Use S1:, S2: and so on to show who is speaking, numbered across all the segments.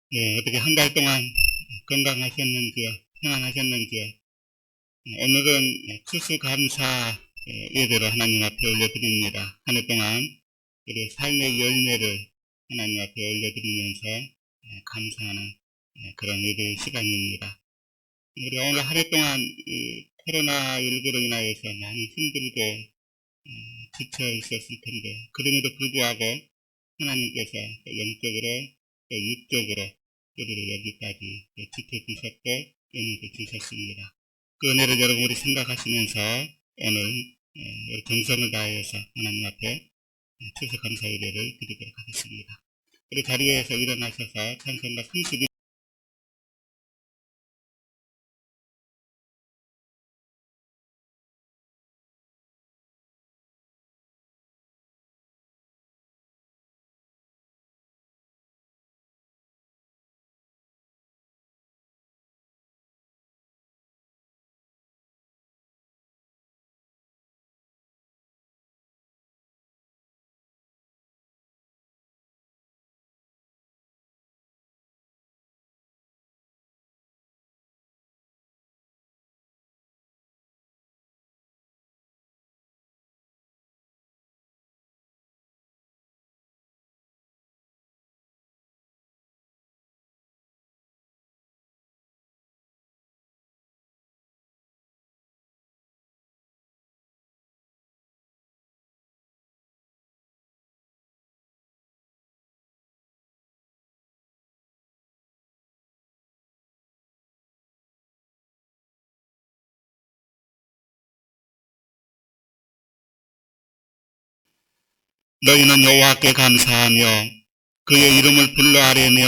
S1: 어떻게 한 달 동안 건강하셨는지요? 평안하셨는지요? 오늘은 추수감사 예배로 하나님 앞에 올려드립니다. 한 해 동안 우리 삶의 열매를 하나님 앞에 올려드리면서 감사하는 그런 예배 시간입니다. 우리 오늘 한 해 동안 코로나19로 인하여서 많이 힘들고 지쳐 있었을 텐데, 그럼에도 불구하고 하나님께서 영적으로 또 육적으로 우리를 여기까지 지켜주셨고 은혜를 주셨습니다. 그 은혜를 여러분 우리 생각하시면서 오늘 정성을 다해서 하나님 앞에 추수감사 예배를 드리도록 하겠습니다. 우리 자리에서 일어나셔서 찬송가 32 너희는 여호와께 감사하며 그의 이름을 불러 아뢰며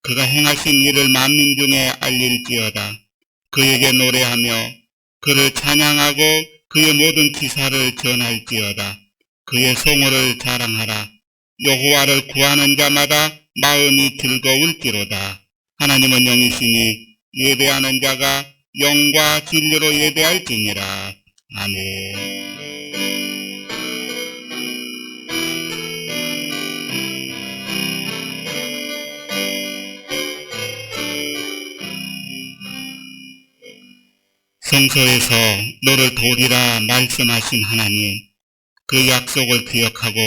S1: 그가 행하신 일을 만민 중에 알릴지어다. 그에게 노래하며 그를 찬양하고 그의 모든 기사를 전할지어다. 그의 성호를 자랑하라. 여호와를 구하는 자마다 마음이 즐거울지로다. 하나님은 영이시니 예배하는 자가 영과 진리로 예배할지니라. 아멘. 성서에서 너를 도리라 말씀하신 하나님, 그 약속을 기억하고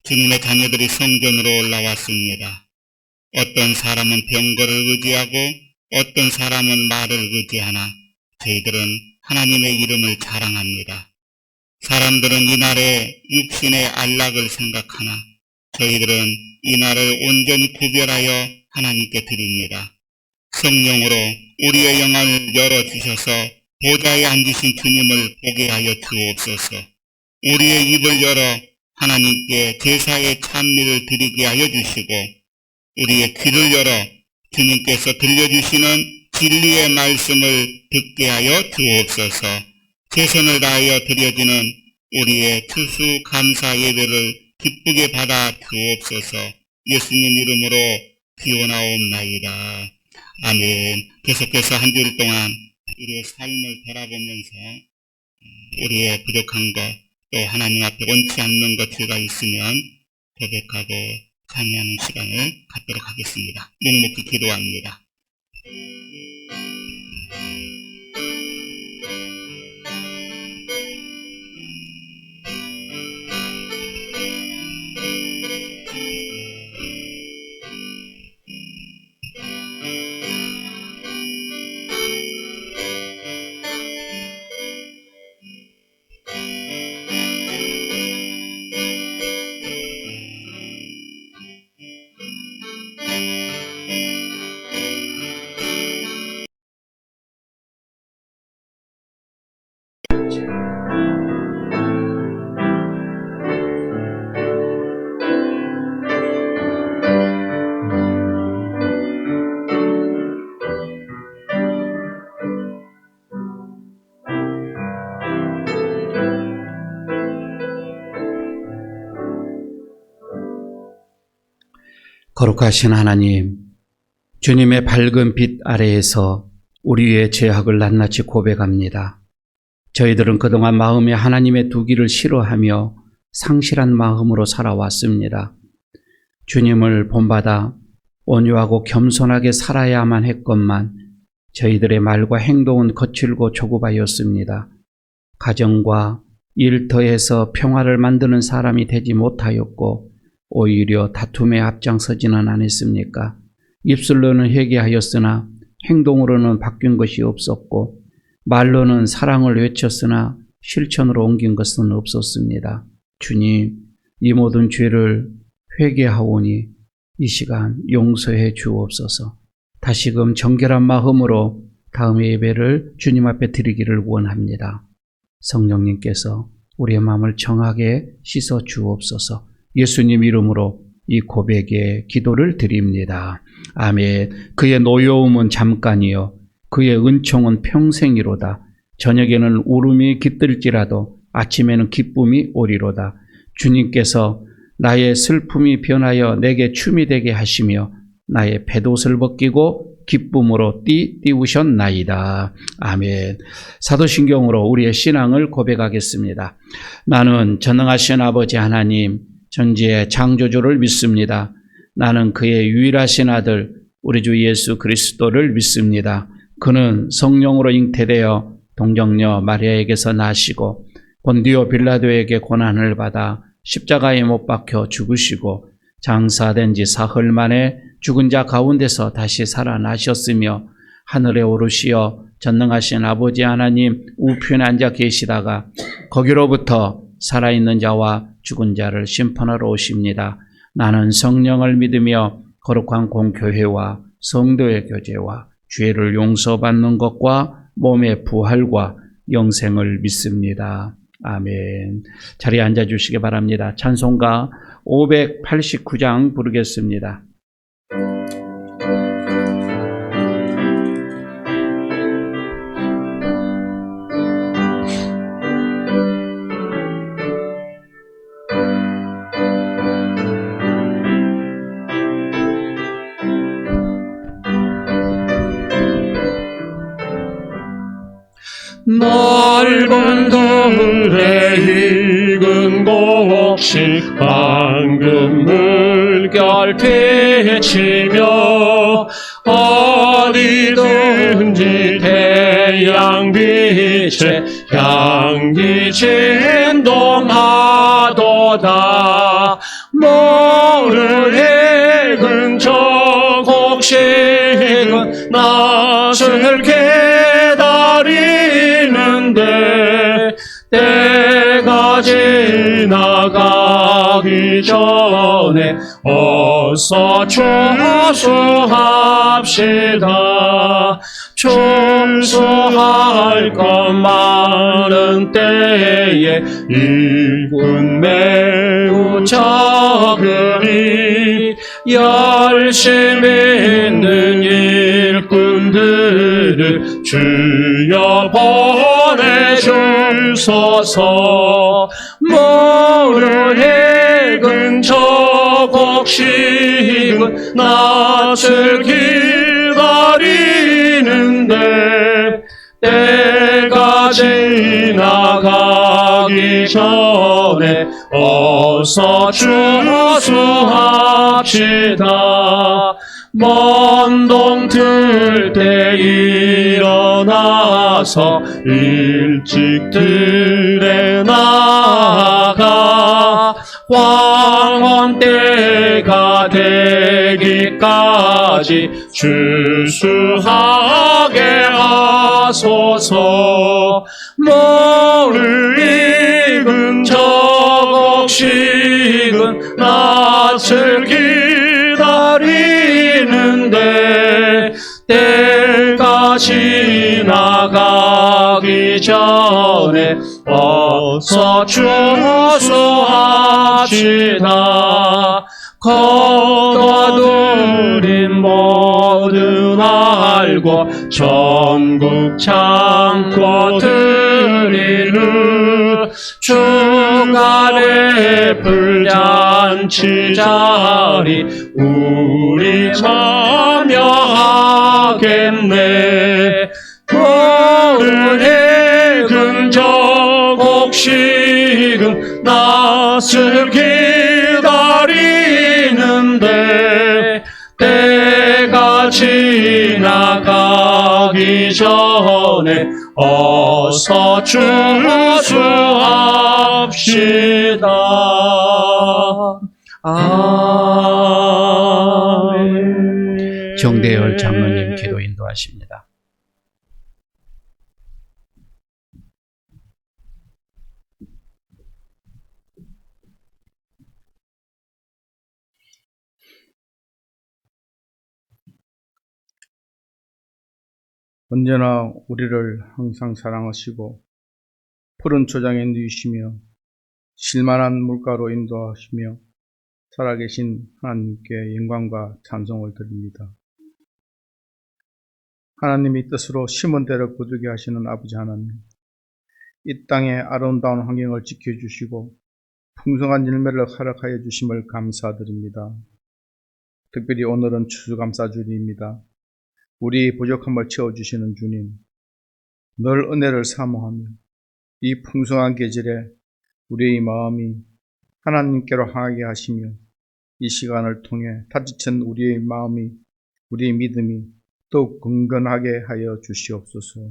S1: 주님의 자녀들이 성전으로 올라왔습니다. 어떤 사람은 병거를 의지하고 어떤 사람은 말을 의지하나 저희들은 하나님의 이름을 자랑합니다. 사람들은 이날에 육신의 안락을 생각하나 저희들은 이날을 온전히 구별하여 하나님께 드립니다. 성령으로 우리의 영을 열어주셔서 보좌에 앉으신 주님을 보게 하여 주옵소서. 우리의 입을 열어 하나님께 제사의 찬미를 드리게 하여 주시고 우리의 귀를 열어 주님께서 들려주시는 진리의 말씀을 듣게 하여 주옵소서. 최선을 다하여 드려지는 우리의 추수 감사 예배를 기쁘게 받아 주옵소서. 예수님 이름으로 기원하옵나이다. 아멘. 계속해서 한 주일 동안 우리의 삶을 돌아보면서 우리의 부족한 것, 또 하나님 앞에 원치 않는 것들가 있으면 고백하고 찬양하는 시간을 갖도록 하겠습니다. 묵묵히 기도합니다.
S2: 거룩하신 하나님, 주님의 밝은 빛 아래에서 우리의 죄악을 낱낱이 고백합니다. 저희들은 그동안 마음에 하나님의 두기를 싫어하며 상실한 마음으로 살아왔습니다. 주님을 본받아 온유하고 겸손하게 살아야만 했건만 저희들의 말과 행동은 거칠고 조급하였습니다. 가정과 일터에서 평화를 만드는 사람이 되지 못하였고 오히려 다툼에 앞장서지는 않았습니까? 입술로는 회개하였으나 행동으로는 바뀐 것이 없었고 말로는 사랑을 외쳤으나 실천으로 옮긴 것은 없었습니다. 주님, 이 모든 죄를 회개하오니 이 시간 용서해 주옵소서. 다시금 정결한 마음으로 다음의 예배를 주님 앞에 드리기를 원합니다. 성령님께서 우리의 마음을 정하게 씻어 주옵소서. 예수님 이름으로 이 고백의 기도를 드립니다. 아멘. 그의 노여움은 잠깐이요 그의 은총은 평생이로다. 저녁에는 울음이 깃들지라도 아침에는 기쁨이 오리로다. 주님께서 나의 슬픔이 변하여 내게 춤이 되게 하시며 나의 뱃옷을 벗기고 기쁨으로 띄우셨나이다. 아멘. 사도신경으로 우리의 신앙을 고백하겠습니다. 나는 전능하신 아버지 하나님 전지의 창조주를 믿습니다. 나는 그의 유일하신 아들 우리 주 예수 그리스도를 믿습니다. 그는 성령으로 잉태되어 동정녀 마리아에게서 나시고 본디오 빌라도에게 고난을 받아 십자가에 못 박혀 죽으시고 장사된 지 사흘 만에 죽은 자 가운데서 다시 살아나셨으며 하늘에 오르시어 전능하신 아버지 하나님 우편에 앉아 계시다가 거기로부터 살아있는 자와 죽은 자를 심판하러 오십니다. 나는 성령을 믿으며 거룩한 공교회와 성도의 교제와 죄를 용서받는 것과 몸의 부활과 영생을 믿습니다. 아멘. 자리에 앉아주시기 바랍니다. 찬송가 589장 부르겠습니다.
S3: 넓은 들에 익은 곡식 방금 물결 비치며 어디든지 태양빛에 향기 진동하도다. 모를 익은 저 곡식은 낯을 기다리는데 때가 지나가기 전에 어서 추수합시다. 추수할 것 많은 때에 일꾼 매우 적으니 열심히 있는 일꾼들을 주여 보내주소서. 모를 익은 저 곡식은 낯을 기다리는데 때가 지나가기 전에 어서 추수합시다. 먼 동틀 때 일어나서 일찍 들에 나가 황혼 때가 되기까지 추수하게 하소서. 모를 익은 저 곡식은 낯을 기다리는데 때가 지나가기 전에 어서 추수합시다. 거두린 모든 알고 전국 창고 드리는 주간의 불잔치 자리 우리 참여하겠네. 모를 익은 저 곡식은 낯을 기다리는데 지나가기 전에 어서 추수합시다. 아멘.
S2: 정대열 장로님 기도 인도하십니다.
S4: 언제나 우리를 항상 사랑하시고 푸른 초장에 누이시며 실만한 물가로 인도하시며 살아계신 하나님께 영광과 찬송을 드립니다. 하나님이 뜻으로 심은 대로 거두게 하시는 아버지 하나님, 이 땅의 아름다운 환경을 지켜주시고 풍성한 열매를 허락하여 주심을 감사드립니다. 특별히 오늘은 추수감사주일입니다. 우리의 부족함을 채워주시는 주님, 늘 은혜를 사모하며 이 풍성한 계절에 우리의 마음이 하나님께로 향하게 하시며 이 시간을 통해 다지친 우리의 마음이, 우리의 믿음이 더욱 건건하게 하여 주시옵소서.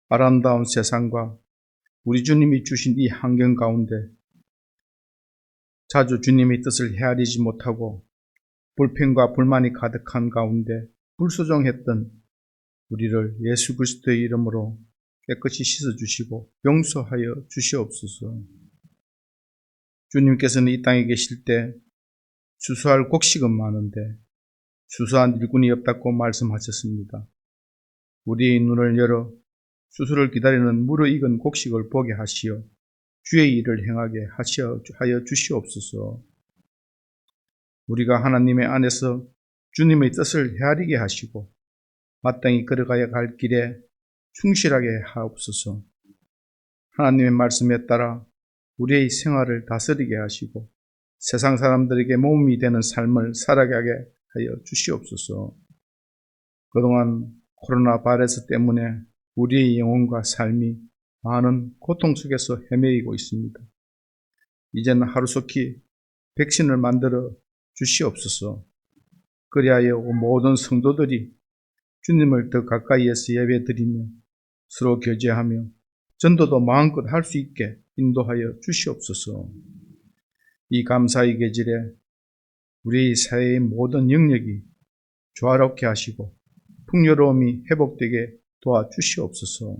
S4: 아름다운 세상과 우리 주님이 주신 이 환경 가운데 자주 주님의 뜻을 헤아리지 못하고 불평과 불만이 가득한 가운데 불소종했던 우리를 예수 그리스도의 이름으로 깨끗이 씻어주시고 용서하여 주시옵소서. 주님께서는 이 땅에 계실 때 추수할 곡식은 많은데 추수한 일꾼이 없다고 말씀하셨습니다. 우리의 눈을 열어 추수를 기다리는 무르익은 곡식을 보게 하시어 주의 일을 행하게 하여 주시옵소서. 우리가 하나님의 안에서 주님의 뜻을 헤아리게 하시고 마땅히 걸어가야 할 길에 충실하게 하옵소서. 하나님의 말씀에 따라 우리의 생활을 다스리게 하시고 세상 사람들에게 모험이 되는 삶을 살아가게 하여 주시옵소서. 그동안 코로나 바이러스 때문에 우리의 영혼과 삶이 많은 고통 속에서 헤매이고 있습니다. 이제는 하루속히 백신을 만들어 주시옵소서. 그리하여 모든 성도들이 주님을 더 가까이에서 예배드리며 서로 교제하며 전도도 마음껏 할 수 있게 인도하여 주시옵소서. 이 감사의 계절에 우리 사회의 모든 영역이 조화롭게 하시고 풍요로움이 회복되게 도와주시옵소서.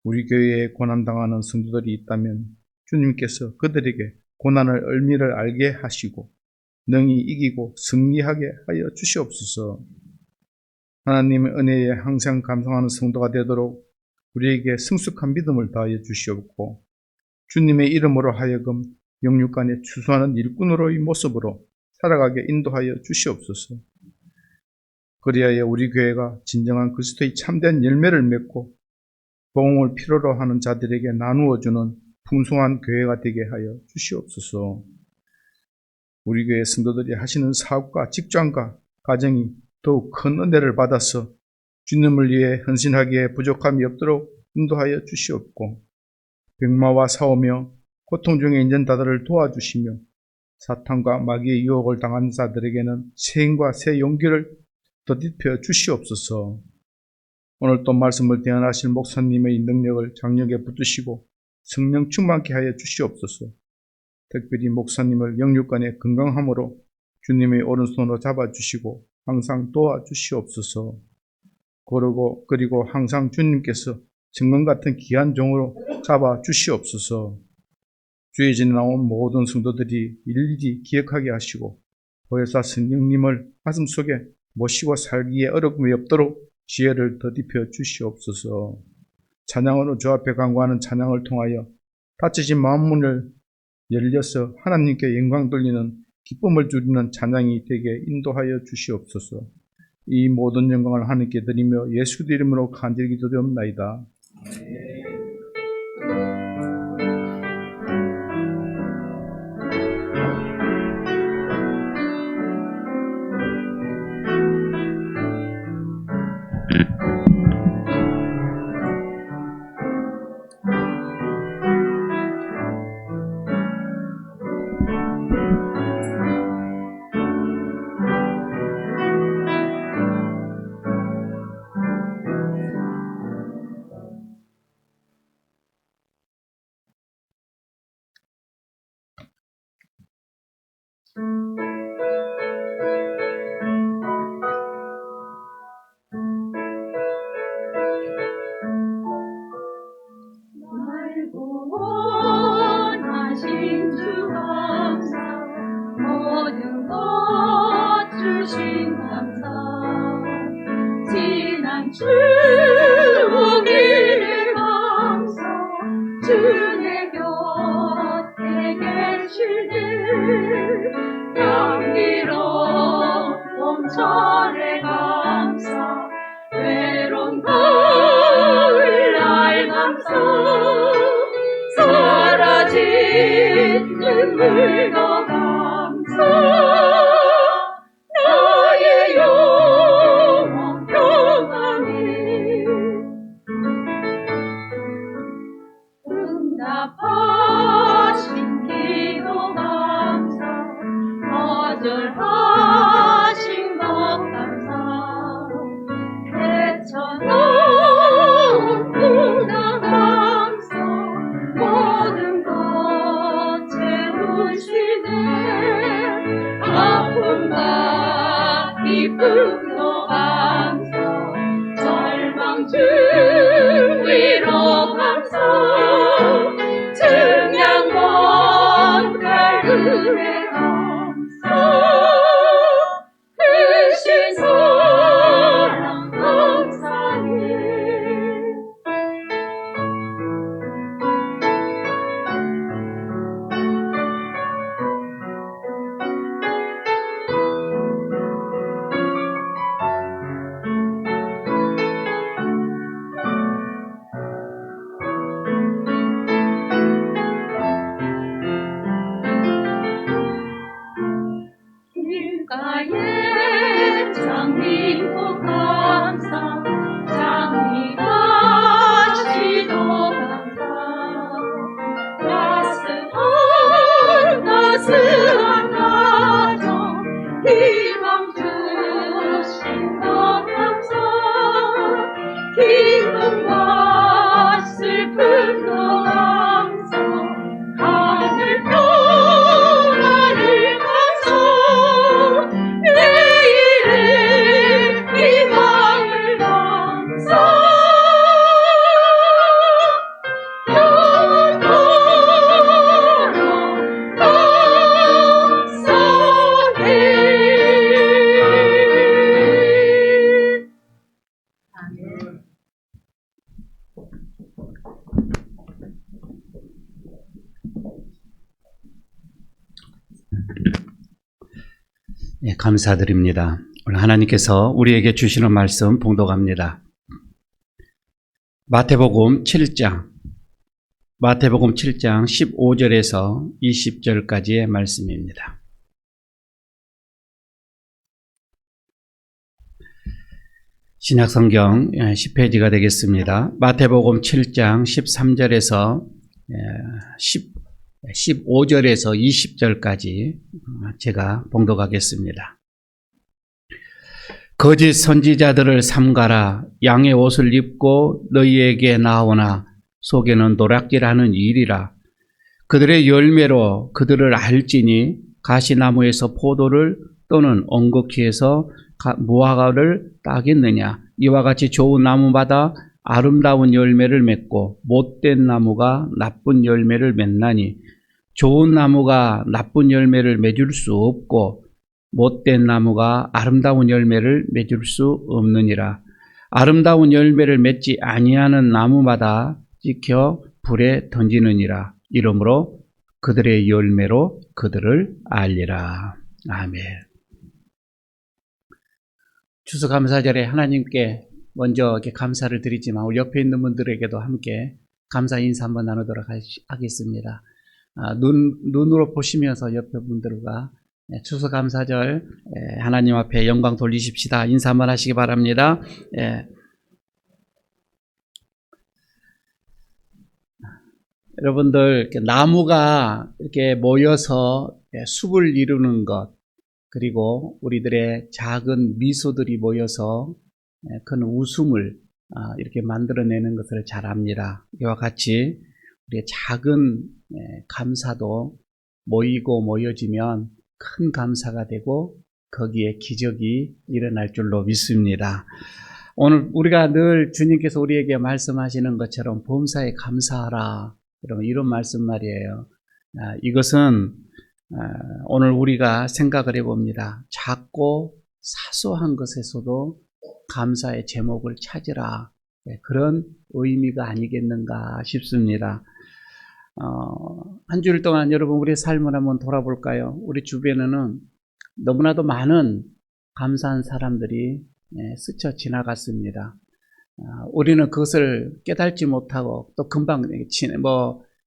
S4: 우리 교회에 고난당하는 성도들이 있다면 주님께서 그들에게 고난의 의미를 알게 하시고 능히 이기고 승리하게 하여 주시옵소서. 하나님의 은혜에 항상 감사하는 성도가 되도록 우리에게 성숙한 믿음을 더하여 주시옵고 주님의 이름으로 하여금 영육간에 추수하는 일꾼으로의 모습으로 살아가게 인도하여 주시옵소서. 그리하여 우리 교회가 진정한 그리스도의 참된 열매를 맺고 복음을 필요로 하는 자들에게 나누어주는 풍성한 교회가 되게 하여 주시옵소서. 우리 교회 성도들이 하시는 사업과 직장과 가정이 더욱 큰 은혜를 받아서 주님을 위해 헌신하기에 부족함이 없도록 인도하여 주시옵고 병마와 싸우며 고통 중에 있는 자들을 도와주시며 사탄과 마귀의 유혹을 당한 자들에게는 새 힘과 새 용기를 덧입혀 주시옵소서. 오늘 또 말씀을 대언하실 목사님의 능력을 장력에 붙드시고 성령 충만케 하여 주시옵소서. 특별히 목사님을 영육간의 건강함으로 주님의 오른손으로 잡아주시고 항상 도와주시옵소서. 그리고 항상 주님께서 정금 같은 귀한 종으로 잡아주시옵소서. 주의 전에 나온 모든 성도들이 일일이 기억하게 하시고 보혜사 성령님을 가슴속에 모시고 살기에 어려움이 없도록 지혜를 더딥혀 주시옵소서. 찬양으로 주 앞에 간구하는 찬양을 통하여 닫혀진 마음문을 열려서 하나님께 영광 돌리는 기쁨을 주리는 찬양이 되게 인도하여 주시옵소서. 이 모든 영광을 하나님께 드리며 예수 이름으로 간절히 기도드리옵나이다.
S5: 주신 감사 지난 주기를 감사 주의 곁에 계실 늘 향기로운 봄철의 감사 외로운 가을날 감사 사라진 눈물도 감사 나의 영혼 평안히 응답하신 기도 감사 거절하신 것 감사 대처나온 풍랑 감사 모든 것 채우시네 아픔과 기쁨도 감사 절망 중 위로 감사 증량권 은혜 감사 크신 사랑 감사해 길가에 장미꽃 감사 장미가시도 감사 따스한 가정 희망 주신 것 감사 기쁨과 슬픔도 감사 하늘 평안을 감사 내일의 희망을 감사 영원토록 감사해 아멘.
S2: 예, 감사드립니다. 오늘 하나님께서 우리에게 주시는 말씀 봉독합니다. 마태복음 7장 15절에서 20절까지의 말씀입니다. 신약성경 10페이지가 되겠습니다. 마태복음 7장 13절에서 15절에서 20절까지 제가 봉독하겠습니다. 거짓 선지자들을 삼가라. 양의 옷을 입고 너희에게 나오나 속에는 노략질하는 일이라. 그들의 열매로 그들을 알지니 가시나무에서 포도를 또는 엉겅퀴에서 무화과를 따겠느냐. 이와 같이 좋은 나무마다 아름다운 열매를 맺고 못된 나무가 나쁜 열매를 맺나니 좋은 나무가 나쁜 열매를 맺을 수 없고 못된 나무가 아름다운 열매를 맺을 수 없느니라. 아름다운 열매를 맺지 아니하는 나무마다 찍혀 불에 던지느니라. 이러므로 그들의 열매로 그들을 알리라. 아멘. 추수감사절에 하나님께 먼저 이렇게 감사를 드리지만 우리 옆에 있는 분들에게도 함께 감사 인사 한번 나누도록 하겠습니다. 눈으로 보시면서 옆에 분들과 추수감사절 하나님 앞에 영광 돌리십시다. 인사 한번 하시기 바랍니다. 여러분들 나무가 이렇게 모여서 숲을 이루는 것, 그리고 우리들의 작은 미소들이 모여서 큰 웃음을 이렇게 만들어내는 것을 잘 압니다. 이와 같이 우리의 작은 감사도 모이고 모여지면 큰 감사가 되고 거기에 기적이 일어날 줄로 믿습니다. 오늘 우리가 늘 주님께서 우리에게 말씀하시는 것처럼 범사에 감사하라, 이런 말씀 말이에요. 이것은 오늘 우리가 생각을 해봅니다. 작고 사소한 것에서도 감사의 제목을 찾으라. 그런 의미가 아니겠는가 싶습니다. 한 주일 동안 여러분 우리의 삶을 한번 돌아볼까요? 우리 주변에는 너무나도 많은 감사한 사람들이 스쳐 지나갔습니다. 우리는 그것을 깨닫지 못하고 또 금방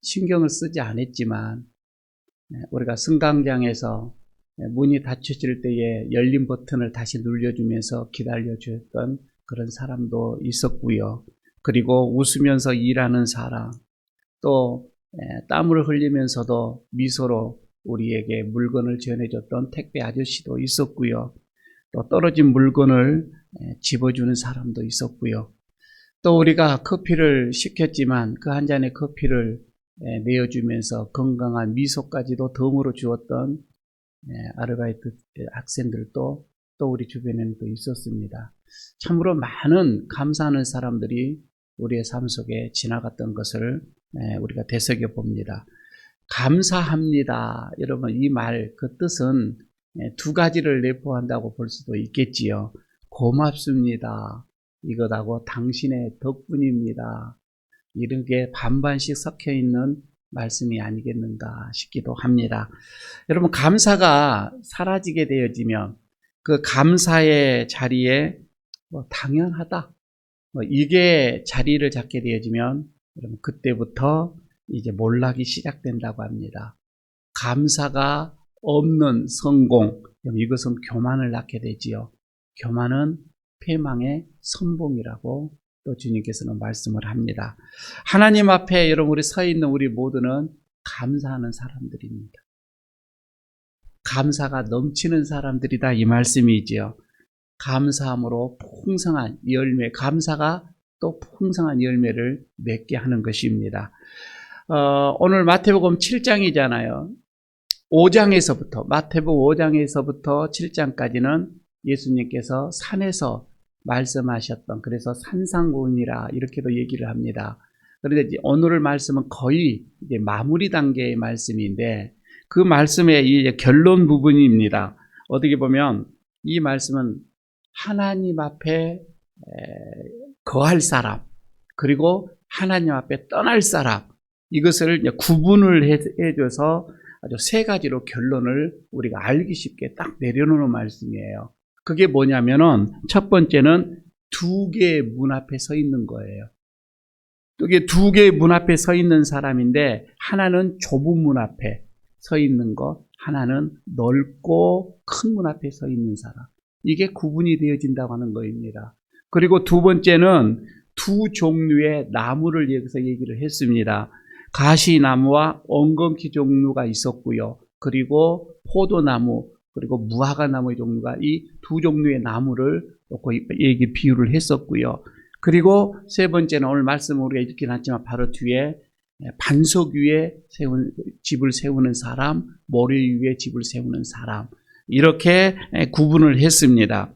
S2: 신경을 쓰지 않았지만 우리가 승강장에서 문이 닫혀질 때에 열린 버튼을 다시 눌러주면서 기다려주었던 그런 사람도 있었고요. 그리고 웃으면서 일하는 사람, 또 땀을 흘리면서도 미소로 우리에게 물건을 전해줬던 택배 아저씨도 있었고요. 또 떨어진 물건을 집어주는 사람도 있었고요. 또 우리가 커피를 시켰지만 그 한 잔의 커피를 내어주면서 건강한 미소까지도 덤으로 주었던 아르바이트 학생들도 또 우리 주변에는 또 있었습니다. 참으로 많은 감사하는 사람들이 우리의 삶 속에 지나갔던 것을 우리가 되새겨 봅니다. 감사합니다. 여러분, 이 말, 그 뜻은 두 가지를 내포한다고 볼 수도 있겠지요. 고맙습니다. 이것하고 당신의 덕분입니다. 이런 게 반반씩 섞여 있는 말씀이 아니겠는가 싶기도 합니다. 여러분, 감사가 사라지게 되어지면 그 감사의 자리에 당연하다. 이게 자리를 잡게 되어지면 여러분, 그때부터 이제 몰락이 시작된다고 합니다. 감사가 없는 성공, 이것은 교만을 낳게 되지요. 교만은 패망의 선봉이라고 또 주님께서는 말씀을 합니다. 하나님 앞에 여러분 우리 서 있는 우리 모두는 감사하는 사람들입니다. 감사가 넘치는 사람들이다 이 말씀이지요. 감사함으로 풍성한 열매, 감사가 또 풍성한 열매를 맺게 하는 것입니다. 오늘 마태복음 7장이잖아요. 5장에서부터 마태복음 5장에서부터 7장까지는 예수님께서 산에서 말씀하셨던, 그래서 산상고인이라 이렇게도 얘기를 합니다. 그런데 오늘 말씀은 거의 이제 마무리 단계의 말씀인데 그 말씀의 이제 결론 부분입니다. 어떻게 보면 이 말씀은 하나님 앞에 거할 사람, 그리고 하나님 앞에 떠날 사람, 이것을 이제 구분을 해줘서 아주 세 가지로 결론을 우리가 알기 쉽게 딱 내려놓는 말씀이에요. 그게 뭐냐면은 첫 번째는 두 개의 문 앞에 서 있는 거예요. 이게 두 개의 문 앞에 서 있는 사람인데 하나는 좁은 문 앞에 서 있는 것, 하나는 넓고 큰 문 앞에 서 있는 사람. 이게 구분이 되어진다고 하는 거입니다. 그리고 두 번째는 두 종류의 나무를 여기서 얘기를 했습니다. 가시나무와 엉겅퀴 종류가 있었고요. 그리고 포도나무, 그리고 무화과나무의 종류가 이 두 종류의 나무를 놓고 얘기 비유를 했었고요. 그리고 세 번째는 오늘 말씀 우리가 읽긴 했지만 바로 뒤에 반석 위에 집을 세우는 사람, 모래 위에 집을 세우는 사람, 이렇게 구분을 했습니다.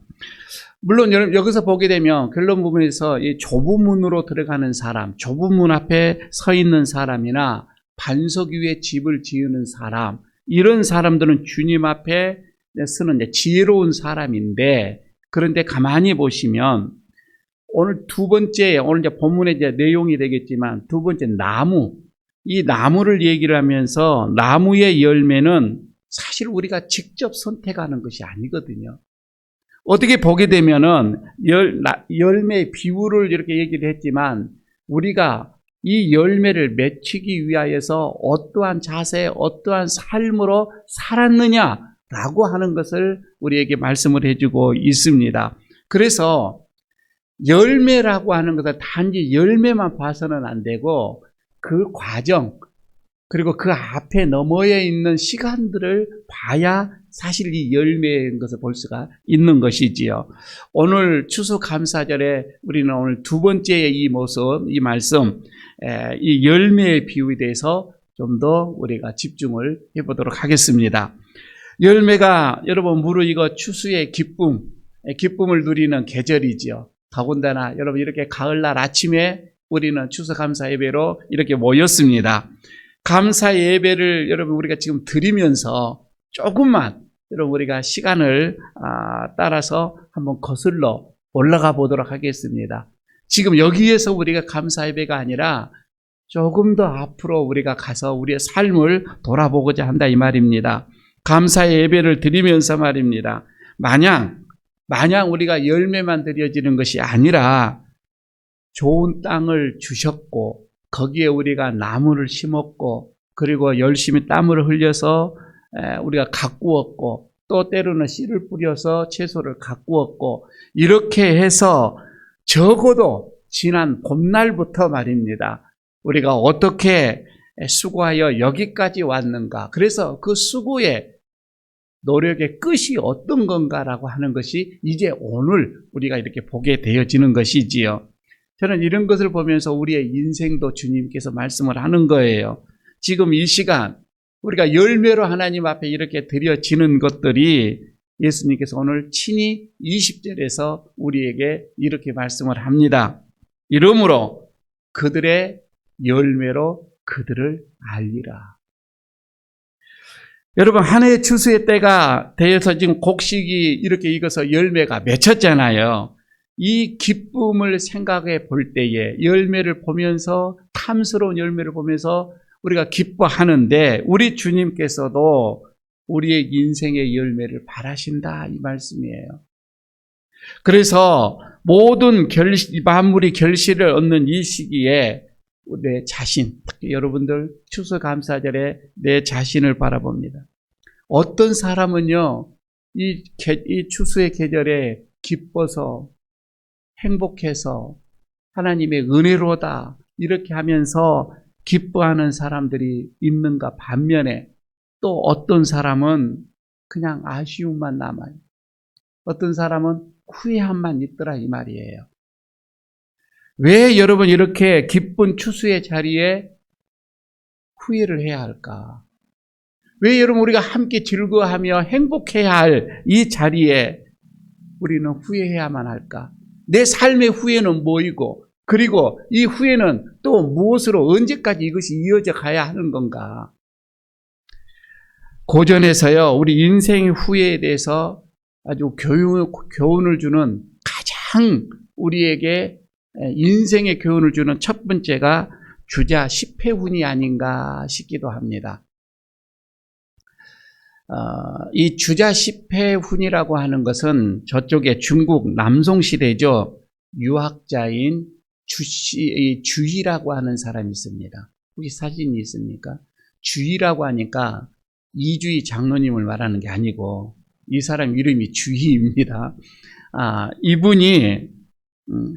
S2: 물론 여기서 보게 되면 결론 부분에서 이 좁은 문으로 들어가는 사람, 좁은 문 앞에 서 있는 사람이나 반석 위에 집을 지으는 사람, 이런 사람들은 주님 앞에 쓰는 지혜로운 사람인데, 그런데 가만히 보시면 오늘 두 번째, 오늘 이제 본문의 이제 내용이 되겠지만 두 번째 나무, 이 나무를 얘기를 하면서 나무의 열매는 사실 우리가 직접 선택하는 것이 아니거든요. 어떻게 보게 되면은 열매의 비율을 이렇게 얘기를 했지만 우리가 이 열매를 맺히기 위하여서 어떠한 자세, 어떠한 삶으로 살았느냐라고 하는 것을 우리에게 말씀을 해주고 있습니다. 그래서 열매라고 하는 것은 단지 열매만 봐서는 안 되고 그 과정, 그리고 그 앞에 너머에 있는 시간들을 봐야 사실 이 열매인 것을 볼 수가 있는 것이지요. 오늘 추수감사절에 우리는 오늘 두 번째의 이 모습, 이 말씀, 이 열매의 비유에 대해서 좀 더 우리가 집중을 해보도록 하겠습니다. 열매가 여러분 무르익어 추수의 기쁨을 누리는 계절이지요. 더군다나 여러분 이렇게 가을날 아침에 우리는 추수감사 예배로 이렇게 모였습니다. 감사 예배를 여러분 우리가 지금 드리면서 조금만 여러분 우리가 시간을 따라서 한번 거슬러 올라가 보도록 하겠습니다. 지금 여기에서 우리가 감사 예배가 아니라 조금 더 앞으로 우리가 가서 우리의 삶을 돌아보고자 한다 이 말입니다. 감사의 예배를 드리면서 말입니다. 마냥 우리가 열매만 드려지는 것이 아니라 좋은 땅을 주셨고 거기에 우리가 나무를 심었고 그리고 열심히 땀을 흘려서 우리가 가꾸었고 또 때로는 씨를 뿌려서 채소를 가꾸었고 이렇게 해서 적어도 지난 봄날부터 말입니다. 우리가 어떻게 수고하여 여기까지 왔는가. 그래서 그 수고의 노력의 끝이 어떤 건가라고 하는 것이 이제 오늘 우리가 이렇게 보게 되어지는 것이지요. 저는 이런 것을 보면서 우리의 인생도 주님께서 말씀을 하는 거예요. 지금 이 시간 우리가 열매로 하나님 앞에 이렇게 드려지는 것들이 예수님께서 오늘 친히 20절에서 우리에게 이렇게 말씀을 합니다. 이러므로 그들의 열매로 그들을 알리라. 여러분 한 해의 추수의 때가 되어서 지금 곡식이 이렇게 익어서 열매가 맺혔잖아요. 이 기쁨을 생각해 볼 때에 열매를 보면서 탐스러운 열매를 보면서 우리가 기뻐하는데 우리 주님께서도 우리의 인생의 열매를 바라신다 이 말씀이에요. 그래서 모든 만물이 결실을 얻는 이 시기에 내 자신, 특히 여러분들 추수감사절에 내 자신을 바라봅니다. 어떤 사람은요 이 추수의 계절에 기뻐서 행복해서 하나님의 은혜로다 이렇게 하면서 기뻐하는 사람들이 있는가 반면에 또 어떤 사람은 그냥 아쉬움만 남아요. 어떤 사람은 후회함만 있더라 이 말이에요. 왜 여러분 이렇게 기쁜 추수의 자리에 후회를 해야 할까? 왜 여러분 우리가 함께 즐거워하며 행복해야 할 이 자리에 우리는 후회해야만 할까? 내 삶의 후회는 뭐이고 그리고 이 후회는 또 무엇으로 언제까지 이것이 이어져 가야 하는 건가? 고전에서요 우리 인생의 후회에 대해서 아주 교훈을 주는 가장 우리에게 인생의 교훈을 주는 첫 번째가 주자 10회훈이 아닌가 싶기도 합니다. 이 주자 10회훈이라고 하는 것은 저쪽에 중국 남송시대죠. 유학자인 주희라고 하는 사람이 있습니다. 혹시 사진이 있습니까? 주희라고 하니까 이주희 장로님을 말하는 게 아니고 이 사람 이름이 주희입니다. 이분이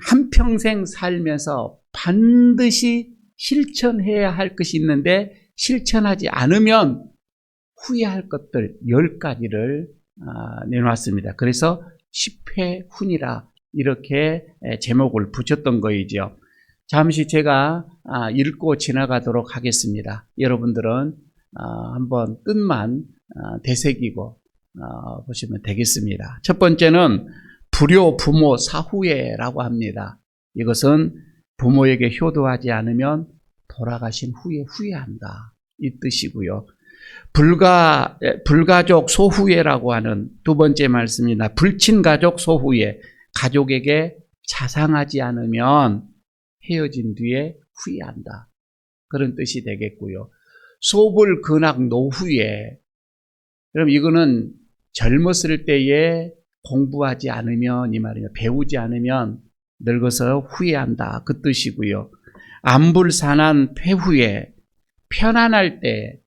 S2: 한평생 살면서 반드시 실천해야 할 것이 있는데 실천하지 않으면 후회할 것들 10가지를 내놓았습니다. 그래서 10회훈이라 이렇게 제목을 붙였던 거이죠. 잠시 제가 읽고 지나가도록 하겠습니다. 여러분들은 한번 뜻만 되새기고 보시면 되겠습니다. 첫 번째는 불효 부모 사후회라고 합니다. 이것은 부모에게 효도하지 않으면 돌아가신 후에 후회한다 이 뜻이고요. 불가족 소후회라고 하는 두 번째 말씀입니다. 불친가족 소후회, 가족에게 자상하지 않으면 헤어진 뒤에 후회한다 그런 뜻이 되겠고요. 소불근학 노후회, 그럼 이거는 젊었을 때에 공부하지 않으면 이 말이에요. 배우지 않으면 늙어서 후회한다 그 뜻이고요. 안불산한 폐후에 편안할 때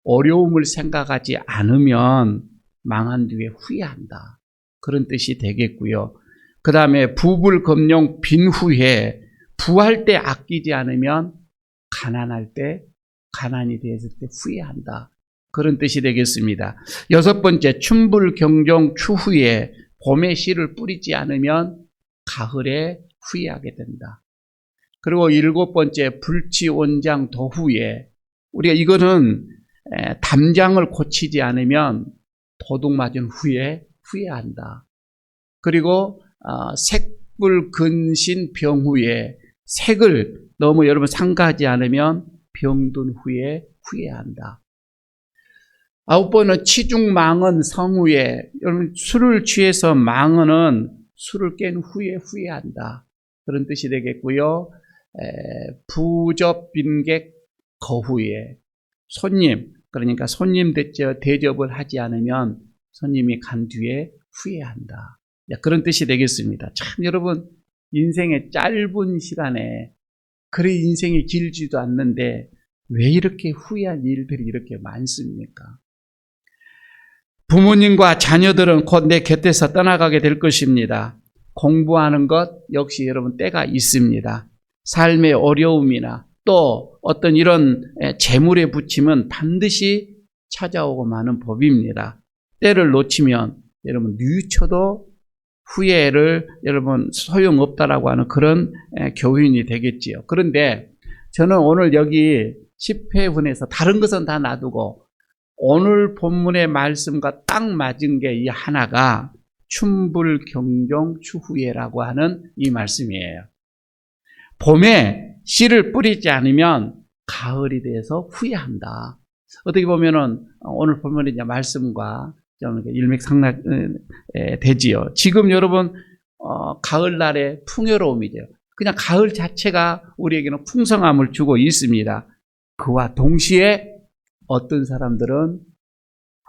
S2: 어려움을 생각하지 않으면 망한 뒤에 후회한다 그런 뜻이 되겠고요. 그 다음에 부불검용 빈후에 부할 때 아끼지 않으면 가난할 때 가난이 되었을 때 후회한다 그런 뜻이 되겠습니다. 여섯 번째 춘불경종 추후에 봄에 씨를 뿌리지 않으면 가을에 후회하게 된다. 그리고 일곱 번째 불치원장 도후에 우리가 이거는 담장을 고치지 않으면 도둑 맞은 후에 후회한다. 그리고 색불근신 병후에 색을 너무 여러분 삼가하지 않으면 병든 후에 후회한다. 9번은 치중망언 성후에. 여러분, 술을 취해서 망언은 술을 깬 후에 후회한다. 그런 뜻이 되겠고요. 부접 빈객 거후에. 손님, 그러니까 손님 대접을 하지 않으면 손님이 간 뒤에 후회한다. 그런 뜻이 되겠습니다. 참 여러분, 인생의 짧은 시간에 그래 인생이 길지도 않는데 왜 이렇게 후회한 일들이 이렇게 많습니까? 부모님과 자녀들은 곧 내 곁에서 떠나가게 될 것입니다. 공부하는 것 역시 여러분 때가 있습니다. 삶의 어려움이나 또 어떤 이런 재물의 부침은 반드시 찾아오고 마는 법입니다. 때를 놓치면 여러분 뉘우쳐도 후회를 여러분 소용없다라고 하는 그런 교훈이 되겠지요. 그런데 저는 오늘 여기 10회분에서 다른 것은 다 놔두고 오늘 본문의 말씀과 딱 맞은 게 이 하나가 춘불경종 추후회라고 하는 이 말씀이에요. 봄에 씨를 뿌리지 않으면 가을이 돼서 후회한다. 어떻게 보면은 오늘 본문의 이제 말씀과 좀 일맥상락 되지요. 지금 여러분 가을날의 풍요로움이죠. 그냥 가을 자체가 우리에게는 풍성함을 주고 있습니다. 그와 동시에 어떤 사람들은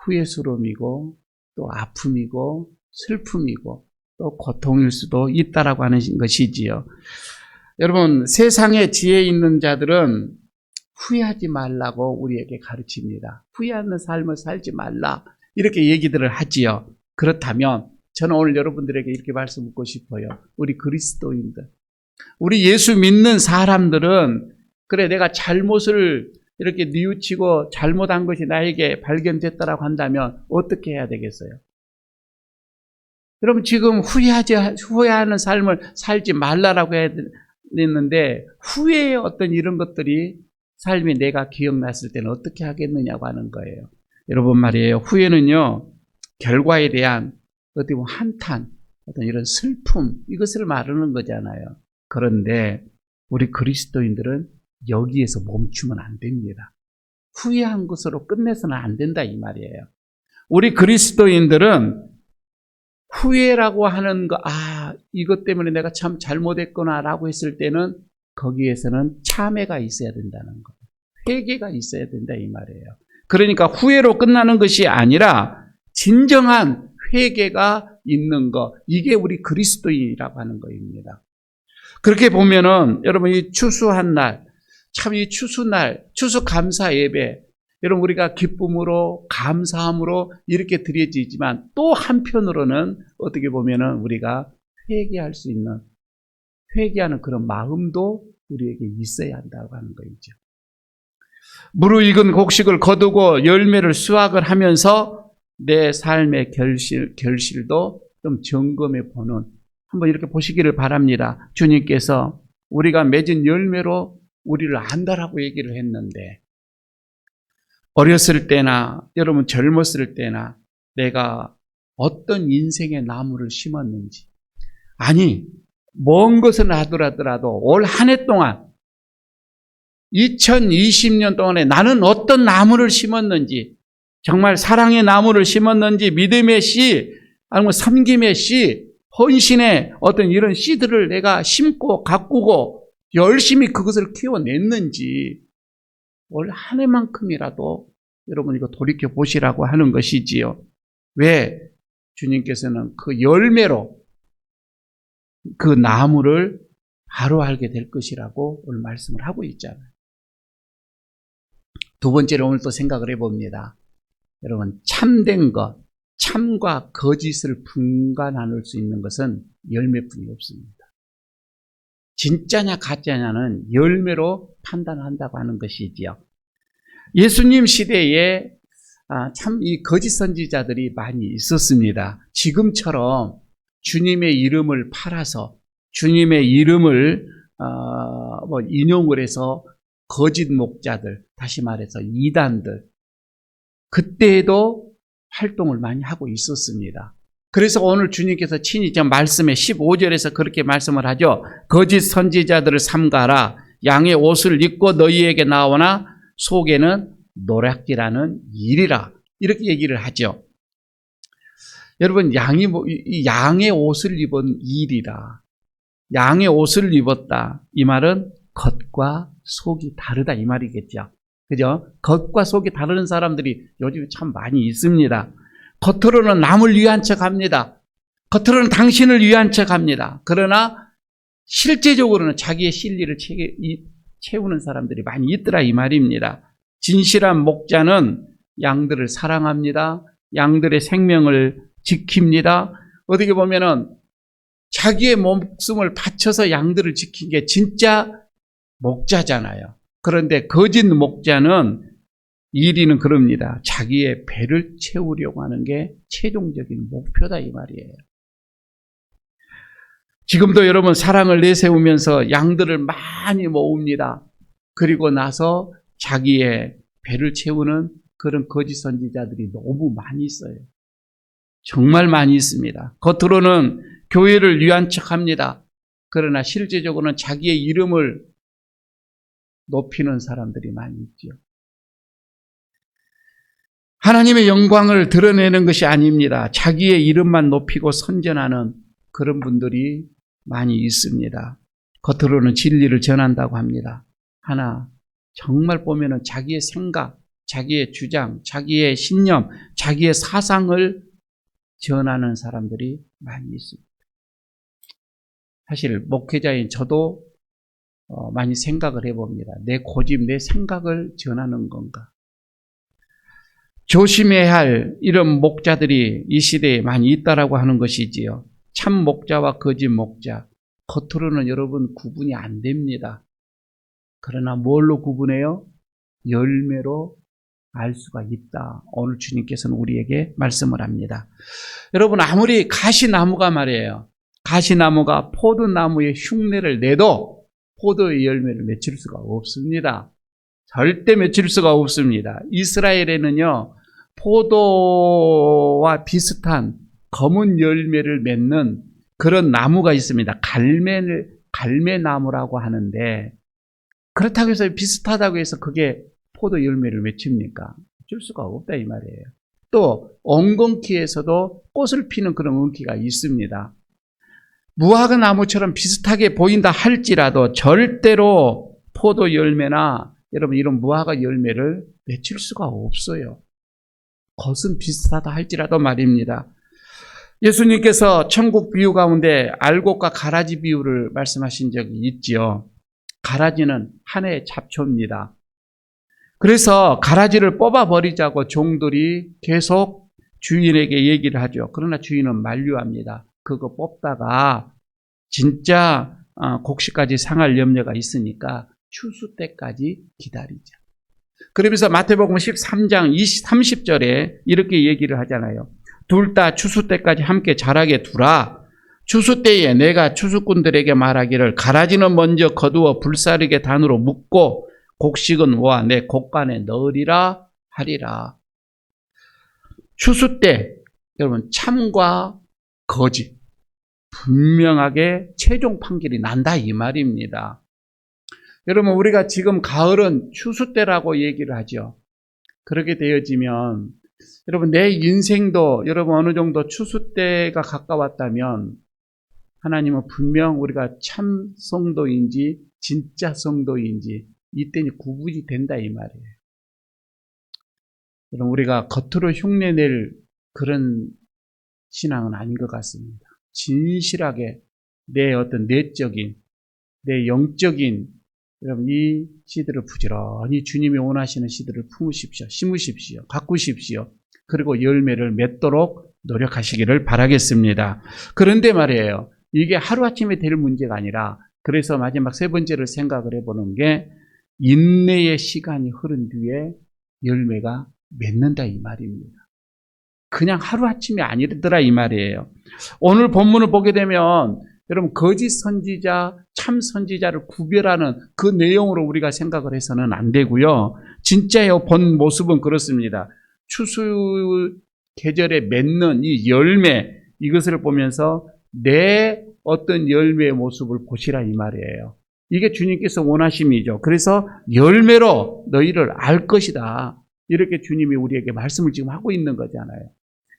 S2: 후회스러움이고 또 아픔이고 슬픔이고 또 고통일 수도 있다라고 하는 것이지요. 여러분, 세상에 지혜 있는 자들은 후회하지 말라고 우리에게 가르칩니다. 후회하는 삶을 살지 말라 이렇게 얘기들을 하지요. 그렇다면 저는 오늘 여러분들에게 이렇게 말씀 묻고 싶어요. 우리 그리스도인들, 우리 예수 믿는 사람들은 그래 내가 잘못을 이렇게 뉘우치고 잘못한 것이 나에게 발견됐다라고 한다면 어떻게 해야 되겠어요? 여러분 지금 후회하는 삶을 살지 말라라고 했는데 후회의 어떤 이런 것들이 삶이 내가 기억났을 때는 어떻게 하겠느냐고 하는 거예요. 여러분 말이에요. 후회는요 결과에 대한 어떻게 보면 한탄, 어떤 이런 슬픔 이것을 말하는 거잖아요. 그런데 우리 그리스도인들은 여기에서 멈추면 안 됩니다. 후회한 것으로 끝내서는 안 된다 이 말이에요. 우리 그리스도인들은 후회라고 하는 거, 이것 때문에 내가 참 잘못했구나 라고 했을 때는 거기에서는 참회가 있어야 된다는 거. 회개가 있어야 된다 이 말이에요. 그러니까 후회로 끝나는 것이 아니라 진정한 회개가 있는 거, 이게 우리 그리스도인이라고 하는 거입니다. 그렇게 보면은 여러분 이 추수한 날, 참 이 추수날, 추수감사 예배, 여러분 우리가 기쁨으로 감사함으로 이렇게 드려지지만 또 한편으로는 어떻게 보면은 우리가 회개할 수 있는, 회개하는 그런 마음도 우리에게 있어야 한다고 하는 거죠. 무르익은 곡식을 거두고 열매를 수확을 하면서 내 삶의 결실도 좀 점검해 보는, 한번 이렇게 보시기를 바랍니다. 주님께서 우리가 맺은 열매로 우리를 안다라고 얘기를 했는데, 어렸을 때나 여러분 젊었을 때나 내가 어떤 인생의 나무를 심었는지, 아니 먼 것은 하더라도 올 한 해 동안 2020년 동안에 나는 어떤 나무를 심었는지, 정말 사랑의 나무를 심었는지, 믿음의 씨, 아니면 섬김의 씨, 헌신의 어떤 이런 씨들을 내가 심고 가꾸고 열심히 그것을 키워냈는지 올 한 해만큼이라도 여러분 이거 돌이켜 보시라고 하는 것이지요. 왜? 주님께서는 그 열매로 그 나무를 바로 알게 될 것이라고 오늘 말씀을 하고 있잖아요. 두 번째로 오늘 또 생각을 해봅니다. 여러분 참된 것, 참과 거짓을 분간할 수 있는 것은 열매뿐이 없습니다. 진짜냐 가짜냐는 열매로 판단한다고 하는 것이지요. 예수님 시대에 참 이 거짓 선지자들이 많이 있었습니다. 지금처럼 주님의 이름을 팔아서 주님의 이름을 인용을 해서 거짓 목자들, 다시 말해서 이단들, 그때에도 활동을 많이 하고 있었습니다. 그래서 오늘 주님께서 친히 저 말씀에 15절에서 그렇게 말씀을 하죠. 거짓 선지자들을 삼가라. 양의 옷을 입고 너희에게 나오나 속에는 노략질하는 일이라. 이렇게 얘기를 하죠. 여러분, 이 양의 옷을 입은 일이다. 양의 옷을 입었다. 이 말은 겉과 속이 다르다 이 말이겠죠. 그죠? 겉과 속이 다른 사람들이 요즘 참 많이 있습니다. 겉으로는 남을 위한 척 합니다. 겉으로는 당신을 위한 척 합니다. 그러나 실제적으로는 자기의 실리를 채우는 사람들이 많이 있더라 이 말입니다. 진실한 목자는 양들을 사랑합니다. 양들의 생명을 지킵니다. 어떻게 보면은 자기의 목숨을 바쳐서 양들을 지킨 게 진짜 목자잖아요. 그런데 거짓 목자는 일이는 그럽니다. 자기의 배를 채우려고 하는 게 최종적인 목표다 이 말이에요. 지금도 여러분 사랑을 내세우면서 양들을 많이 모읍니다. 그리고 나서 자기의 배를 채우는 그런 거짓 선지자들이 너무 많이 있어요. 정말 많이 있습니다. 겉으로는 교회를 위한 척합니다. 그러나 실제적으로는 자기의 이름을 높이는 사람들이 많이 있죠. 하나님의 영광을 드러내는 것이 아닙니다. 자기의 이름만 높이고 선전하는 그런 분들이 많이 있습니다. 겉으로는 진리를 전한다고 합니다. 하나 정말 보면은 자기의 생각, 자기의 주장, 자기의 신념, 자기의 사상을 전하는 사람들이 많이 있습니다. 사실 목회자인 저도 많이 생각을 해봅니다. 내 고집, 내 생각을 전하는 건가? 조심해야 할 이런 목자들이 이 시대에 많이 있다라고 하는 것이지요. 참 목자와 거짓 목자. 겉으로는 여러분 구분이 안 됩니다. 그러나 뭘로 구분해요? 열매로 알 수가 있다. 오늘 주님께서는 우리에게 말씀을 합니다. 여러분 아무리 가시나무가 말이에요. 가시나무가 포도나무의 흉내를 내도 포도의 열매를 맺힐 수가 없습니다. 절대 맺힐 수가 없습니다. 이스라엘에는요, 포도와 비슷한 검은 열매를 맺는 그런 나무가 있습니다. 갈매나무라고 하는데, 그렇다고 해서 비슷하다고 해서 그게 포도 열매를 맺힙니까? 줄 수가 없다 이 말이에요. 또 엉겅퀴에서도 꽃을 피는 그런 엉퀴가 있습니다. 무화과 나무처럼 비슷하게 보인다 할지라도 절대로 포도 열매나 여러분 이런 무화과 열매를 맺힐 수가 없어요. 겉은 비슷하다 할지라도 말입니다. 예수님께서 천국 비유 가운데 알곡과 가라지 비유를 말씀하신 적이 있지요. 가라지는 하나의 잡초입니다. 그래서 가라지를 뽑아버리자고 종들이 계속 주인에게 얘기를 하죠. 그러나 주인은 만류합니다. 그거 뽑다가 진짜 곡식까지 상할 염려가 있으니까 추수 때까지 기다리자. 그러면서 마태복음 13장 30절에 이렇게 얘기를 하잖아요. 둘 다 추수 때까지 함께 자라게 두라. 추수 때에 내가 추수꾼들에게 말하기를 가라지는 먼저 거두어 불사르게 단으로 묶고 곡식은 모아 내 곡간에 넣으리라 하리라. 추수 때 여러분 참과 거짓 분명하게 최종 판결이 난다 이 말입니다. 여러분 우리가 지금 가을은 추수 때라고 얘기를 하죠. 그렇게 되어지면 여러분 내 인생도 여러분 어느 정도 추수 때가 가까웠다면 하나님은 분명 우리가 참 성도인지 진짜 성도인지 이때는 구분이 된다 이 말이에요. 여러분 우리가 겉으로 흉내낼 그런 신앙은 아닌 것 같습니다. 진실하게 내 어떤 내적인 내 영적인 여러분 이 씨들을 부지런히 주님이 원하시는 씨들을 품으십시오. 심으십시오. 가꾸십시오. 그리고 열매를 맺도록 노력하시기를 바라겠습니다. 그런데 말이에요. 이게 하루아침에 될 문제가 아니라 그래서 마지막 세 번째를 생각을 해보는 게 인내의 시간이 흐른 뒤에 열매가 맺는다 이 말입니다. 그냥 하루아침이 아니더라 이 말이에요. 오늘 본문을 보게 되면 여러분 거짓 선지자, 참 선지자를 구별하는 그 내용으로 우리가 생각을 해서는 안 되고요. 진짜의 본 모습은 그렇습니다. 추수 계절에 맺는 이 열매 이것을 보면서 내 어떤 열매의 모습을 보시라 이 말이에요. 이게 주님께서 원하심이죠. 그래서 열매로 너희를 알 것이다. 이렇게 주님이 우리에게 말씀을 지금 하고 있는 거잖아요.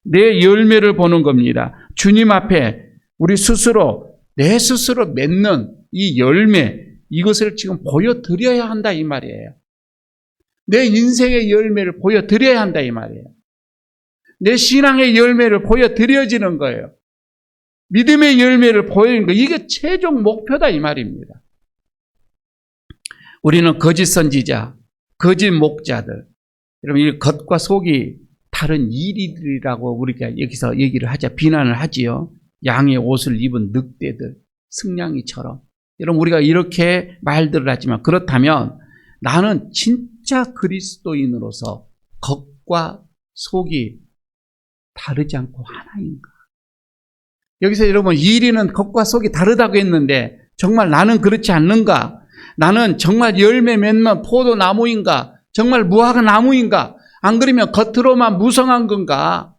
S2: 내 열매를 보는 겁니다. 주님 앞에 우리 스스로, 내 스스로 맺는 이 열매, 이것을 지금 보여드려야 한다 이 말이에요. 내 인생의 열매를 보여드려야 한다 이 말이에요. 내 신앙의 열매를 보여드려지는 거예요. 믿음의 열매를 보이는 거, 이게 최종 목표다 이 말입니다. 우리는 거짓 선지자, 거짓 목자들, 여러분 이 겉과 속이 다른 이리들이라고 우리가 여기서 얘기를 하자, 비난을 하지요. 양의 옷을 입은 늑대들, 승냥이처럼. 여러분 우리가 이렇게 말들을 하지만, 그렇다면 나는 진짜 그리스도인으로서 겉과 속이 다르지 않고 하나인가? 여기서 여러분 이리는 겉과 속이 다르다고 했는데 정말 나는 그렇지 않는가? 나는 정말 열매 맺는 포도나무인가? 정말 무화과나무인가? 안 그러면 겉으로만 무성한 건가?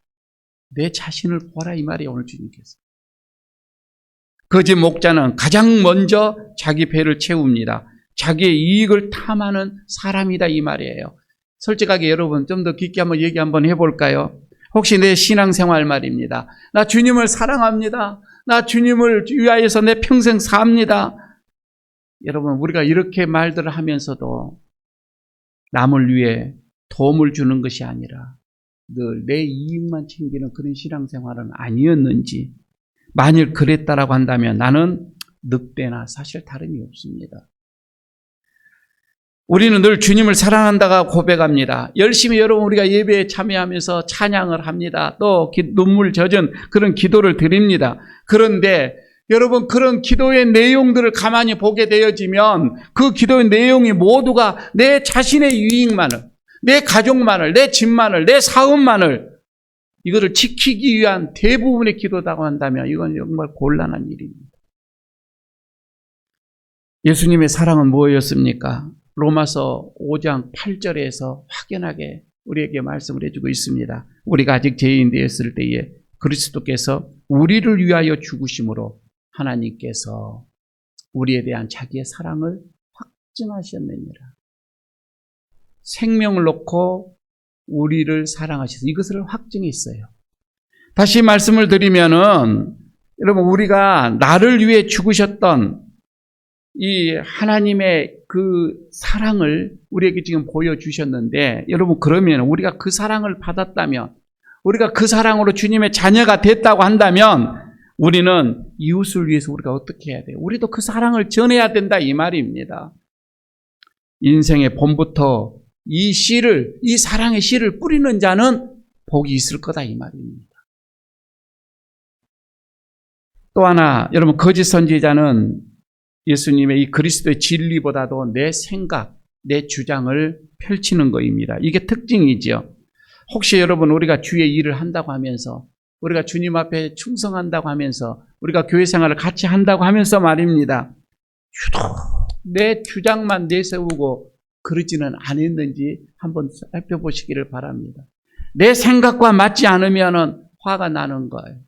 S2: 내 자신을 보라 이 말이에요, 오늘 주님께서. 거짓 목자는 가장 먼저 자기 배를 채웁니다. 자기의 이익을 탐하는 사람이다 이 말이에요. 솔직하게 여러분 좀 더 깊게 한번 얘기 한번 해볼까요? 혹시 내 신앙생활 말입니다. 나 주님을 사랑합니다. 나 주님을 위하여서 내 평생 삽니다. 여러분 우리가 이렇게 말들을 하면서도 남을 위해 도움을 주는 것이 아니라 늘 내 이익만 챙기는 그런 신앙생활은 아니었는지, 만일 그랬다라고 한다면 나는 늑대나 사실 다름이 없습니다. 우리는 늘 주님을 사랑한다고 고백합니다. 열심히 여러분 우리가 예배에 참여하면서 찬양을 합니다. 또 눈물 젖은 그런 기도를 드립니다. 그런데 여러분 그런 기도의 내용들을 가만히 보게 되어지면 그 기도의 내용이 모두가 내 자신의 유익만을, 내 가족만을, 내 집만을, 내 사업만을, 이거를 지키기 위한 대부분의 기도다고 한다면 이건 정말 곤란한 일입니다. 예수님의 사랑은 뭐였습니까? 로마서 5장 8절에서 확연하게 우리에게 말씀을 해주고 있습니다. 우리가 아직 죄인 되었을 때에 그리스도께서 우리를 위하여 죽으심으로 하나님께서 우리에 대한 자기의 사랑을 확증하셨느니라. 생명을 놓고 우리를 사랑하셔서 이것을 확증했어요. 다시 말씀을 드리면은 여러분 우리가 나를 위해 죽으셨던 이 하나님의 그 사랑을 우리에게 지금 보여주셨는데, 여러분 그러면 우리가 그 사랑을 받았다면, 우리가 그 사랑으로 주님의 자녀가 됐다고 한다면 우리는 이웃을 위해서 우리가 어떻게 해야 돼요? 우리도 그 사랑을 전해야 된다 이 말입니다. 인생의 봄부터 이 씨를, 이 사랑의 씨를 뿌리는 자는 복이 있을 거다 이 말입니다. 또 하나 여러분 거짓 선지자는 예수님의 이 그리스도의 진리보다도 내 생각, 내 주장을 펼치는 것입니다. 이게 특징이죠. 혹시 여러분 우리가 주의 일을 한다고 하면서, 우리가 주님 앞에 충성한다고 하면서, 우리가 교회 생활을 같이 한다고 하면서 말입니다. 유독 내 주장만 내세우고 그러지는 않았는지 한번 살펴보시기를 바랍니다. 내 생각과 맞지 않으면 화가 나는 거예요.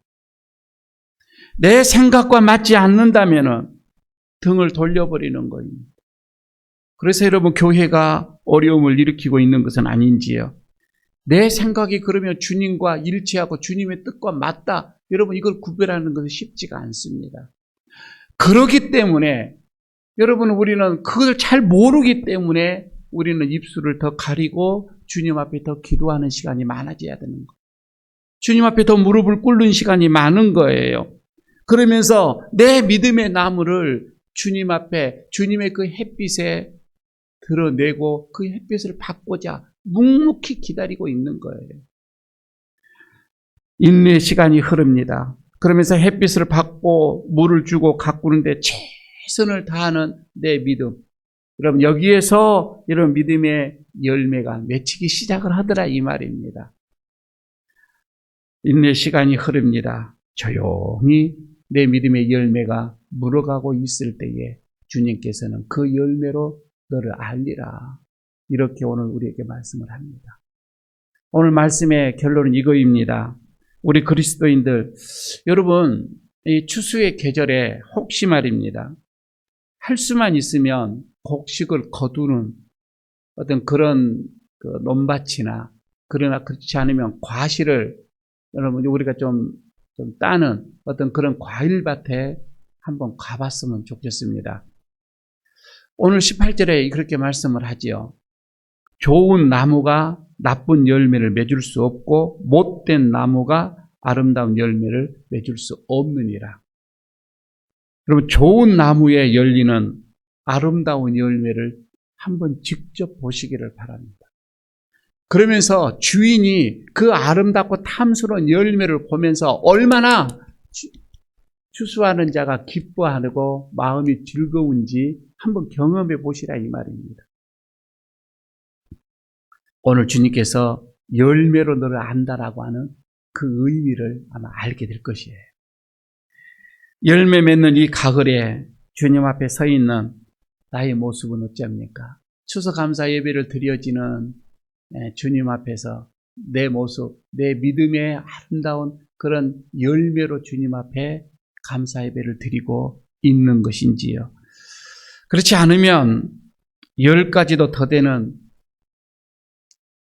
S2: 내 생각과 맞지 않는다면 등을 돌려버리는 거입니다. 그래서 여러분 교회가 어려움을 일으키고 있는 것은 아닌지요. 내 생각이 그러면 주님과 일치하고 주님의 뜻과 맞다. 여러분 이걸 구별하는 것은 쉽지가 않습니다. 그렇기 때문에 여러분 우리는 그걸 잘 모르기 때문에 우리는 입술을 더 가리고 주님 앞에 더 기도하는 시간이 많아져야 되는 거예요. 주님 앞에 더 무릎을 꿇는 시간이 많은 거예요. 그러면서 내 믿음의 나무를 주님 앞에, 주님의 그 햇빛에 드러내고 그 햇빛을 받고자 묵묵히 기다리고 있는 거예요. 인내의 시간이 흐릅니다. 그러면서 햇빛을 받고 물을 주고 가꾸는데 최선을 다하는 내 믿음. 여러분 여기에서 이런 믿음의 열매가 맺히기 시작을 하더라 이 말입니다. 인내의 시간이 흐릅니다. 조용히 내 믿음의 열매가 물어가고 있을 때에 주님께서는 그 열매로 너를 알리라. 이렇게 오늘 우리에게 말씀을 합니다. 오늘 말씀의 결론은 이거입니다. 우리 그리스도인들, 여러분 이 추수의 계절에 혹시 말입니다. 할 수만 있으면 곡식을 거두는 어떤 그런 그 논밭이나 그러나 그렇지 않으면 과실을 여러분 우리가 좀 따는 어떤 그런 과일밭에 한번 가봤으면 좋겠습니다. 오늘 18절에 그렇게 말씀을 하지요. 좋은 나무가 나쁜 열매를 맺을 수 없고 못된 나무가 아름다운 열매를 맺을 수 없느니라. 여러분 좋은 나무에 열리는 아름다운 열매를 한번 직접 보시기를 바랍니다. 그러면서 주인이 그 아름답고 탐스러운 열매를 보면서 얼마나 추수하는 자가 기뻐하고 마음이 즐거운지 한번 경험해 보시라 이 말입니다. 오늘 주님께서 열매로 너를 안다라고 하는 그 의미를 아마 알게 될 것이에요. 열매 맺는 이 가을에 주님 앞에 서 있는 나의 모습은 어쩝니까? 추수감사 예배를 드려지는 주님 앞에서 내 모습, 내 믿음의 아름다운 그런 열매로 주님 앞에 감사 예배를 드리고 있는 것인지요. 그렇지 않으면 10가지도 더 되는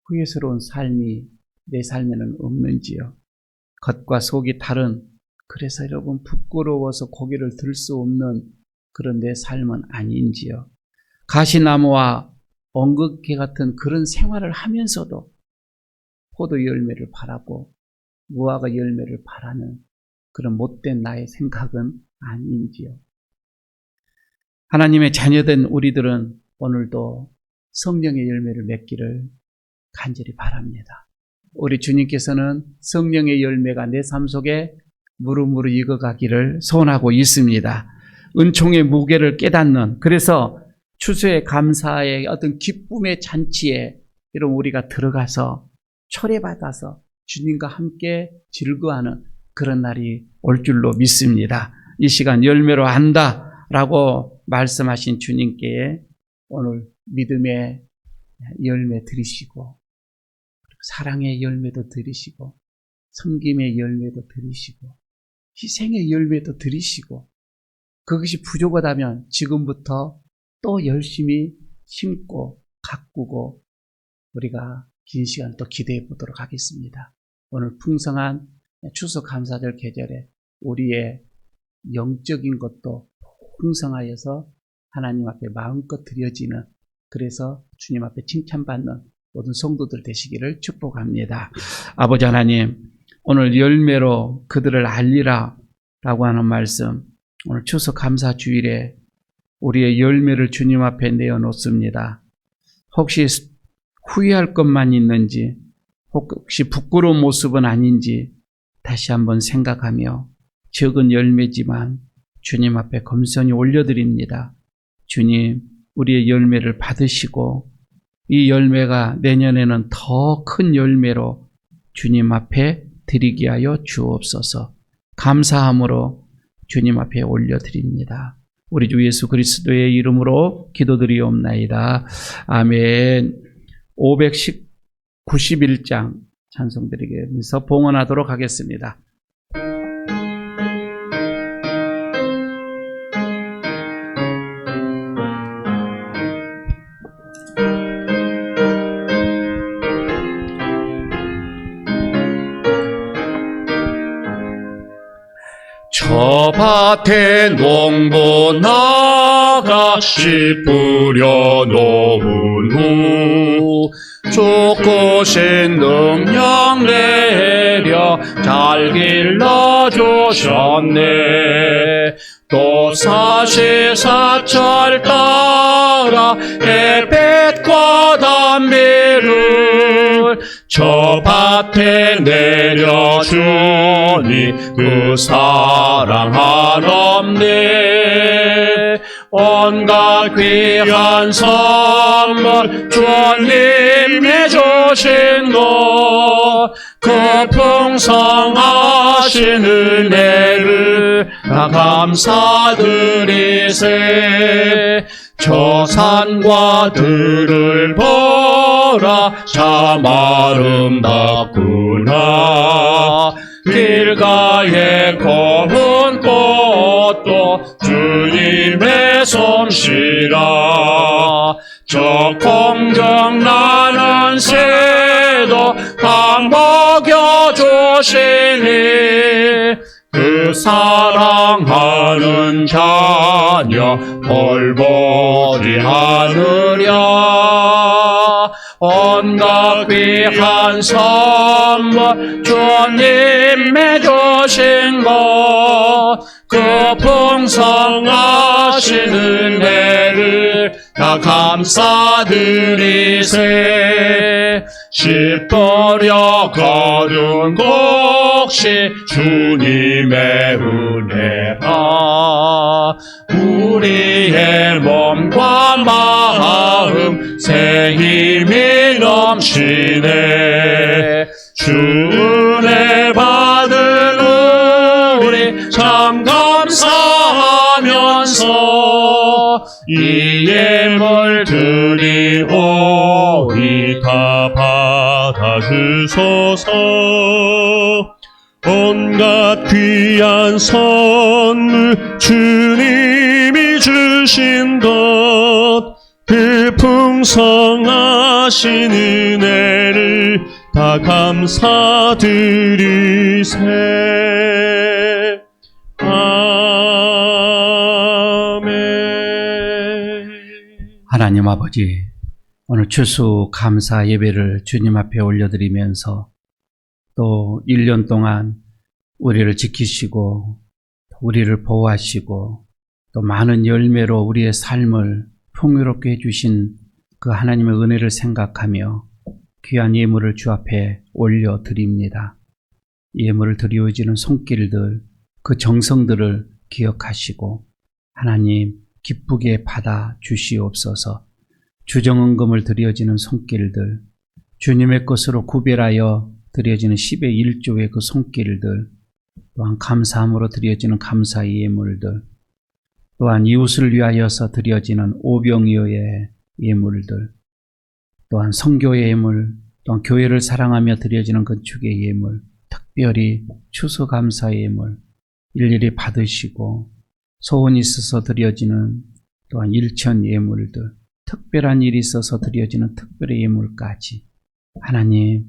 S2: 후회스러운 삶이 내 삶에는 없는지요. 겉과 속이 다른, 그래서 여러분 부끄러워서 고개를 들 수 없는 그런 내 삶은 아닌지요. 가시나무와 엉겅퀴 같은 그런 생활을 하면서도 포도 열매를 바라고 무화과 열매를 바라는 그런 못된 나의 생각은 아닌지요. 하나님의 자녀된 우리들은 오늘도 성령의 열매를 맺기를 간절히 바랍니다. 우리 주님께서는 성령의 열매가 내 삶 속에 무르무르 익어가기를 소원하고 있습니다. 은총의 무게를 깨닫는, 그래서 추수의 감사의 어떤 기쁨의 잔치에 이런 우리가 들어가서 초대받아서 주님과 함께 즐거워하는 그런 날이 올 줄로 믿습니다. 이 시간 열매로 안다라고 말씀하신 주님께 오늘 믿음의 열매 드리시고 사랑의 열매도 드리시고 섬김의 열매도 드리시고 희생의 열매도 드리시고 그것이 부족하다면 지금부터 또 열심히 심고 가꾸고 우리가 긴 시간 또 기대해 보도록 하겠습니다. 오늘 풍성한 추수감사절 계절에 우리의 영적인 것도 풍성하여서 하나님 앞에 마음껏 드려지는, 그래서 주님 앞에 칭찬받는 모든 성도들 되시기를 축복합니다. 아버지 하나님, 오늘 열매로 그들을 알리라 라고 하는 말씀, 오늘 추수감사 주일에 우리의 열매를 주님 앞에 내어놓습니다. 혹시 후회할 것만 있는지, 혹시 부끄러운 모습은 아닌지 다시 한번 생각하며 적은 열매지만 주님 앞에 겸손히 올려드립니다. 주님, 우리의 열매를 받으시고 이 열매가 내년에는 더 큰 열매로 주님 앞에 드리게 하여 주옵소서. 감사함으로 주님 앞에 올려드립니다. 우리 주 예수 그리스도의 이름으로 기도드리옵나이다. 아멘. 591장 찬송드리면서 봉헌하도록 하겠습니다.
S3: 저 밭에 농부 나가 씨 뿌려 놓은 후 죽으신 능력 내려 잘 길러주셨네. 또 사시사철 따라 햇빛과 담비를 저 밭에 내려주니 그 사랑 한없네. 온갖 귀한 선물 주님이 주신 것, 그 풍성하신 은혜를 다 감사드리세. 저 산과 들을 보라 참 아름답구나. 길가에 검은 꽃도 주님의 솜씨라. 저 공정 나는 주시니 그 사랑하는 자녀 벌벌이 하느랴. 온갖 귀한 선물 주님의 주신 것 그 풍성하신 은혜를 다 감사드리세. 씨 뿌려 거둔 곡식 주님의 은혜라. 우리의 몸과 마음 새 힘이 넘치네. 주 은혜 받은 우리 참 감사하면서 이 예물 드리오니 다 받아주소서. 온갖 귀한 선물 주님이 주신 것 그 풍성하신 은혜를 다 감사드리세. 아멘.
S2: 하나님 아버지, 오늘 추수 감사 예배를 주님 앞에 올려드리면서 또 1년 동안 우리를 지키시고 우리를 보호하시고 또 많은 열매로 우리의 삶을 풍요롭게 해주신 그 하나님의 은혜를 생각하며 귀한 예물을 주 앞에 올려드립니다. 예물을 드리워지는 손길들, 그 정성들을 기억하시고 하나님 기쁘게 받아 주시옵소서. 주정헌금을 드려지는 손길들, 주님의 것으로 구별하여 드려지는 10의 1조의 그 손길들, 또한 감사함으로 드려지는 감사의 예물들, 또한 이웃을 위하여서 드려지는 오병이어의 예물들, 또한 선교의 예물, 또한 교회를 사랑하며 드려지는 건축의 예물, 특별히 추수감사의 예물 일일이 받으시고 소원이 있어서 드려지는 또한 일천 예물들, 특별한 일이 있어서 드려지는 특별의 예물까지 하나님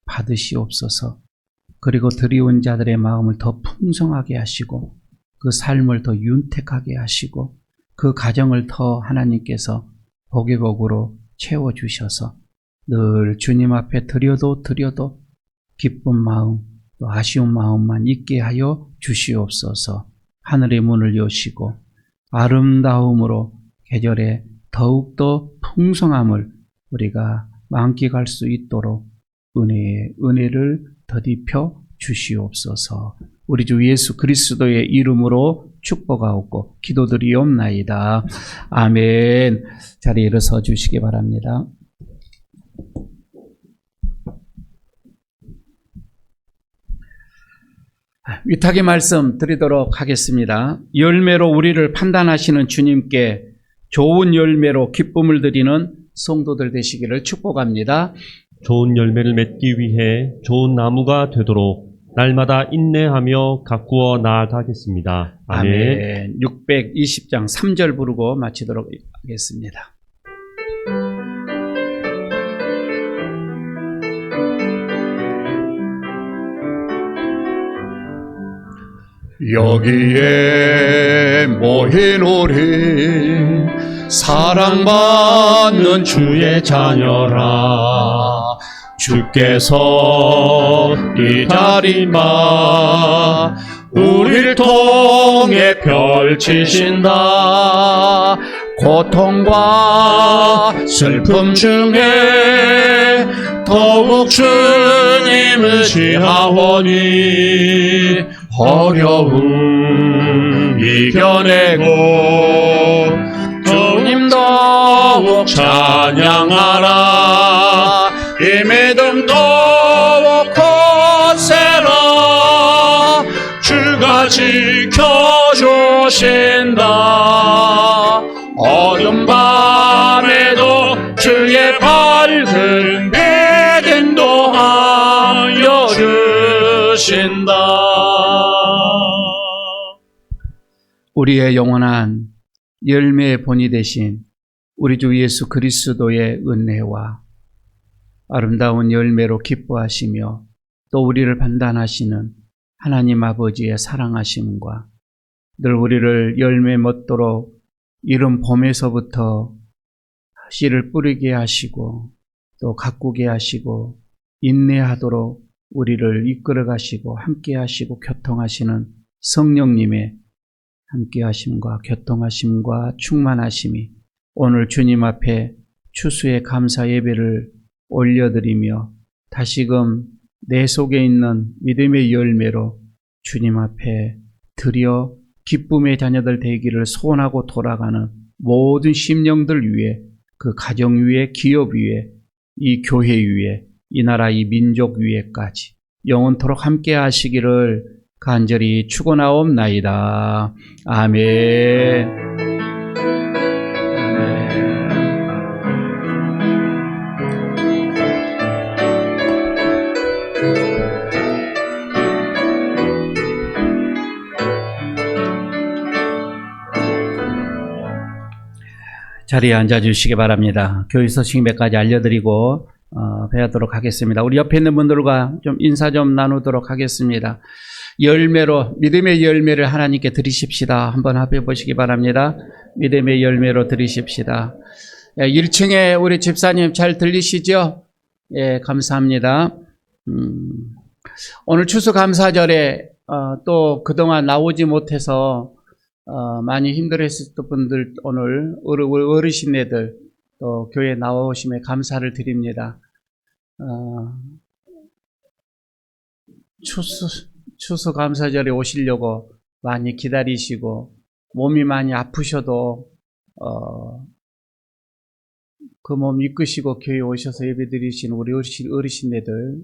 S2: 받으시옵소서. 그리고 드리온 자들의 마음을 더 풍성하게 하시고 그 삶을 더 윤택하게 하시고 그 가정을 더 하나님께서 복의 복으로 채워주셔서 늘 주님 앞에 드려도 기쁜 마음 또 아쉬운 마음만 있게 하여 주시옵소서. 하늘의 문을 여시고 아름다움으로 계절에 더욱더 풍성함을 우리가 만끽할 수 있도록 은혜를 더딥혀 주시옵소서. 우리 주 예수 그리스도의 이름으로 축복하옵고 기도드리옵나이다. 아멘. 자리에 일어서 주시기 바랍니다. 위탁의 말씀 드리도록 하겠습니다. 열매로 우리를 판단하시는 주님께 좋은 열매로 기쁨을 드리는 성도들 되시기를 축복합니다.
S3: 좋은 열매를 맺기 위해 좋은 나무가 되도록 날마다 인내하며 가꾸어 나아가겠습니다. 아멘.
S2: 아멘. 620장 3절 부르고 마치도록 하겠습니다.
S3: 여기에 모인 우리 사랑받는 주의 자녀라. 주께서 이 자리만 우리를 통해 펼치신다. 고통과 슬픔 중에 더욱 주님을 의지하오니 어려움 이겨내고 주님 더욱 찬양하라. 이 믿음 더욱 거세라. 주가 지켜주신다. 어둠 밤에도 주의 밝은 빛 인도하여 주신다.
S2: 우리의 영원한 열매의 본이 되신 우리 주 예수 그리스도의 은혜와 아름다운 열매로 기뻐하시며 또 우리를 판단하시는 하나님 아버지의 사랑하심과 늘 우리를 열매 맺도록 이른 봄에서부터 씨를 뿌리게 하시고 또 가꾸게 하시고 인내하도록 우리를 이끌어 가시고 함께 하시고 교통하시는 성령님의 함께 하심과 교통하심과 충만하심이 오늘 주님 앞에 추수의 감사 예배를 올려드리며 다시금 내 속에 있는 믿음의 열매로 주님 앞에 드려 기쁨의 자녀들 되기를 소원하고 돌아가는 모든 심령들 위에 그 가정 위에 기업 위에 이 교회 위에 이 나라 이 민족 위에까지 영원토록 함께 하시기를 간절히 축원하옵나이다. 아멘. 자리에 앉아주시기 바랍니다. 교회 소식 몇 가지 알려드리고 배우도록 하겠습니다. 우리 옆에 있는 분들과 좀 인사 좀 나누도록 하겠습니다. 열매로 믿음의 열매를 하나님께 드리십시다. 한번 합해 보시기 바랍니다. 믿음의 열매로 드리십시다. 1층에 우리 집사님 잘 들리시죠? 예, 감사합니다. 오늘 추수감사절에 또 그동안 나오지 못해서 많이 힘들어했을 분들 오늘 어르신네들 또 교회 나오심에 감사를 드립니다. 추수감사절에 오시려고 많이 기다리시고 몸이 많이 아프셔도 그 몸 이끄시고 교회 오셔서 예배드리신 우리 어르신네들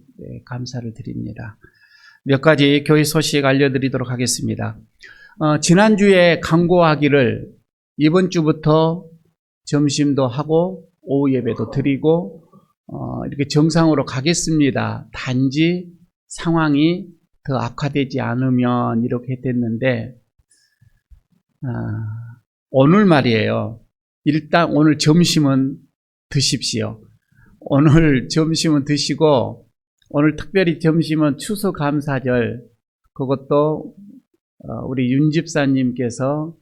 S2: 감사를 드립니다. 몇 가지 교회 소식 알려드리도록 하겠습니다. 지난주에 강구하기를 이번 주부터 점심도 하고 오후 예배도 드리고 이렇게 정상으로 가겠습니다. 단지 상황이 더 악화되지 않으면 이렇게 됐는데 오늘 말이에요. 일단 오늘 점심은 드십시오. 오늘 점심은 드시고 오늘 특별히 점심은 추수감사절 그것도 우리 윤 집사님께서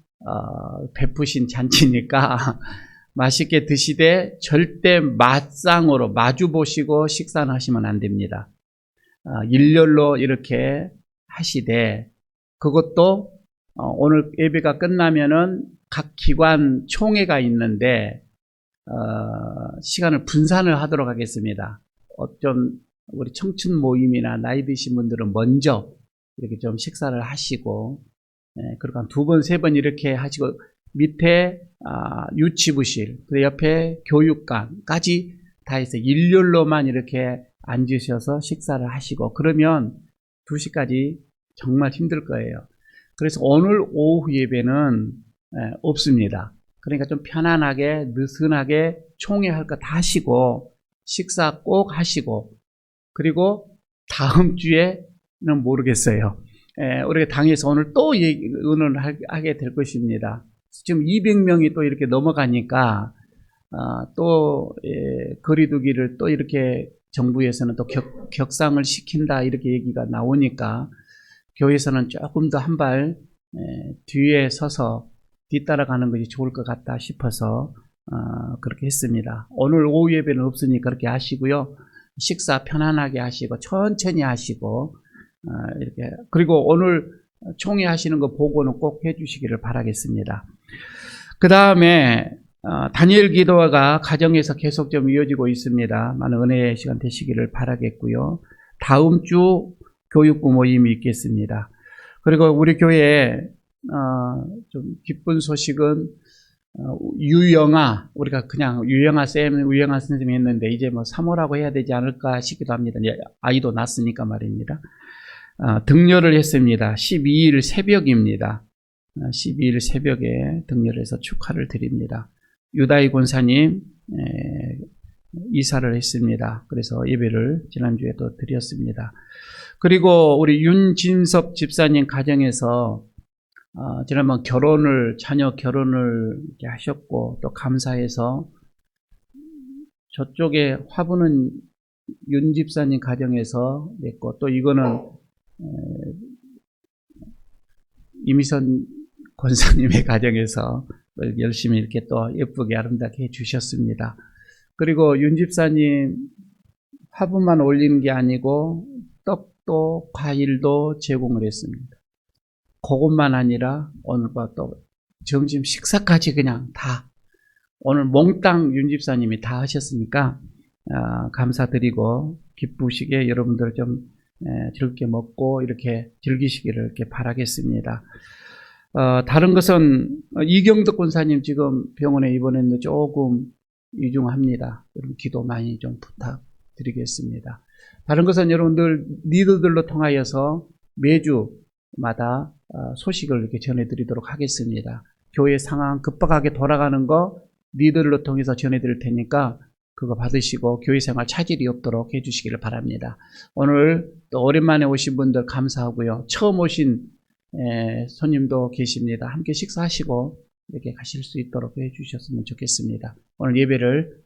S2: 베푸신 잔치니까 맛있게 드시되 절대 맛상으로 마주 보시고 식사는 하시면 안 됩니다. 일렬로 이렇게 하시되 그것도 오늘 예배가 끝나면은 각 기관 총회가 있는데 시간을 분산을 하도록 하겠습니다. 어떤 우리 청춘 모임이나 나이 드신 분들은 먼저 이렇게 좀 식사를 하시고 그리고 한 2번, 3번 이렇게 하시고 밑에 유치부실, 그 옆에 교육관까지 다 해서 일렬로만 이렇게 앉으셔서 식사를 하시고 그러면 2시까지 정말 힘들 거예요. 그래서 오늘 오후 예배는 없습니다. 그러니까 좀 편안하게 느슨하게 총회할 거 다 하시고 식사 꼭 하시고 그리고 다음 주에는 모르겠어요. 우리가 당에서 오늘 또 의논을 하게 될 것입니다. 지금 200명이 또 이렇게 넘어가니까 또 거리두기를 또 이렇게 정부에서는 또 격상을 시킨다 이렇게 얘기가 나오니까 교회에서는 조금 더 한 발 뒤에 서서 뒤따라가는 것이 좋을 것 같다 싶어서 그렇게 했습니다. 오늘 오후 예배는 없으니까 그렇게 하시고요. 식사 편안하게 하시고 천천히 하시고 이렇게 그리고 오늘 총회 하시는 거 보고는 꼭 해주시기를 바라겠습니다. 그 다음에 다니엘 기도가 가정에서 계속 좀 이어지고 있습니다. 많은 은혜의 시간 되시기를 바라겠고요. 다음 주 교육부 모임이 있겠습니다. 그리고 우리 교회에 좀 기쁜 소식은 유영아, 우리가 그냥 유영아 선생님이 했는데 이제 뭐 3호라고 해야 되지 않을까 싶기도 합니다. 아이도 낳았으니까 말입니다. 등려를 했습니다. 12일 새벽입니다. 12일 새벽에 등려를 해서 축하를 드립니다. 유다희 권사님 이사를 했습니다. 그래서 예배를 지난주에 또 드렸습니다. 그리고 우리 윤진섭 집사님 가정에서 지난번 자녀 결혼을 이렇게 하셨고 또 감사해서 저쪽에 화분은 윤 집사님 가정에서 냈고, 또 이거는 이미선 권사님의 가정에서 열심히 이렇게 또 예쁘게 아름답게 해주셨습니다. 그리고 윤 집사님 화분만 올리는 게 아니고 떡도 과일도 제공을 했습니다. 그것만 아니라 오늘과 또 점심 식사까지 그냥 다 오늘 몽땅 윤 집사님이 다 하셨으니까 감사드리고 기쁘시게 여러분들 좀 즐겁게 먹고 이렇게 즐기시기를 이렇게 바라겠습니다. 다른 것은 이경덕 권사님 지금 병원에 입원했는데 조금 위중합니다. 여러분 기도 많이 좀 부탁드리겠습니다. 다른 것은 여러분들 리더들로 통하여서 매주마다 소식을 이렇게 전해드리도록 하겠습니다. 교회 상황 급박하게 돌아가는 거 리더들로 통해서 전해드릴 테니까 그거 받으시고 교회 생활 차질이 없도록 해주시기를 바랍니다. 오늘 또 오랜만에 오신 분들 감사하고요. 처음 오신 손님도 계십니다. 함께 식사하시고 이렇게 가실 수 있도록 해주셨으면 좋겠습니다. 오늘 예배를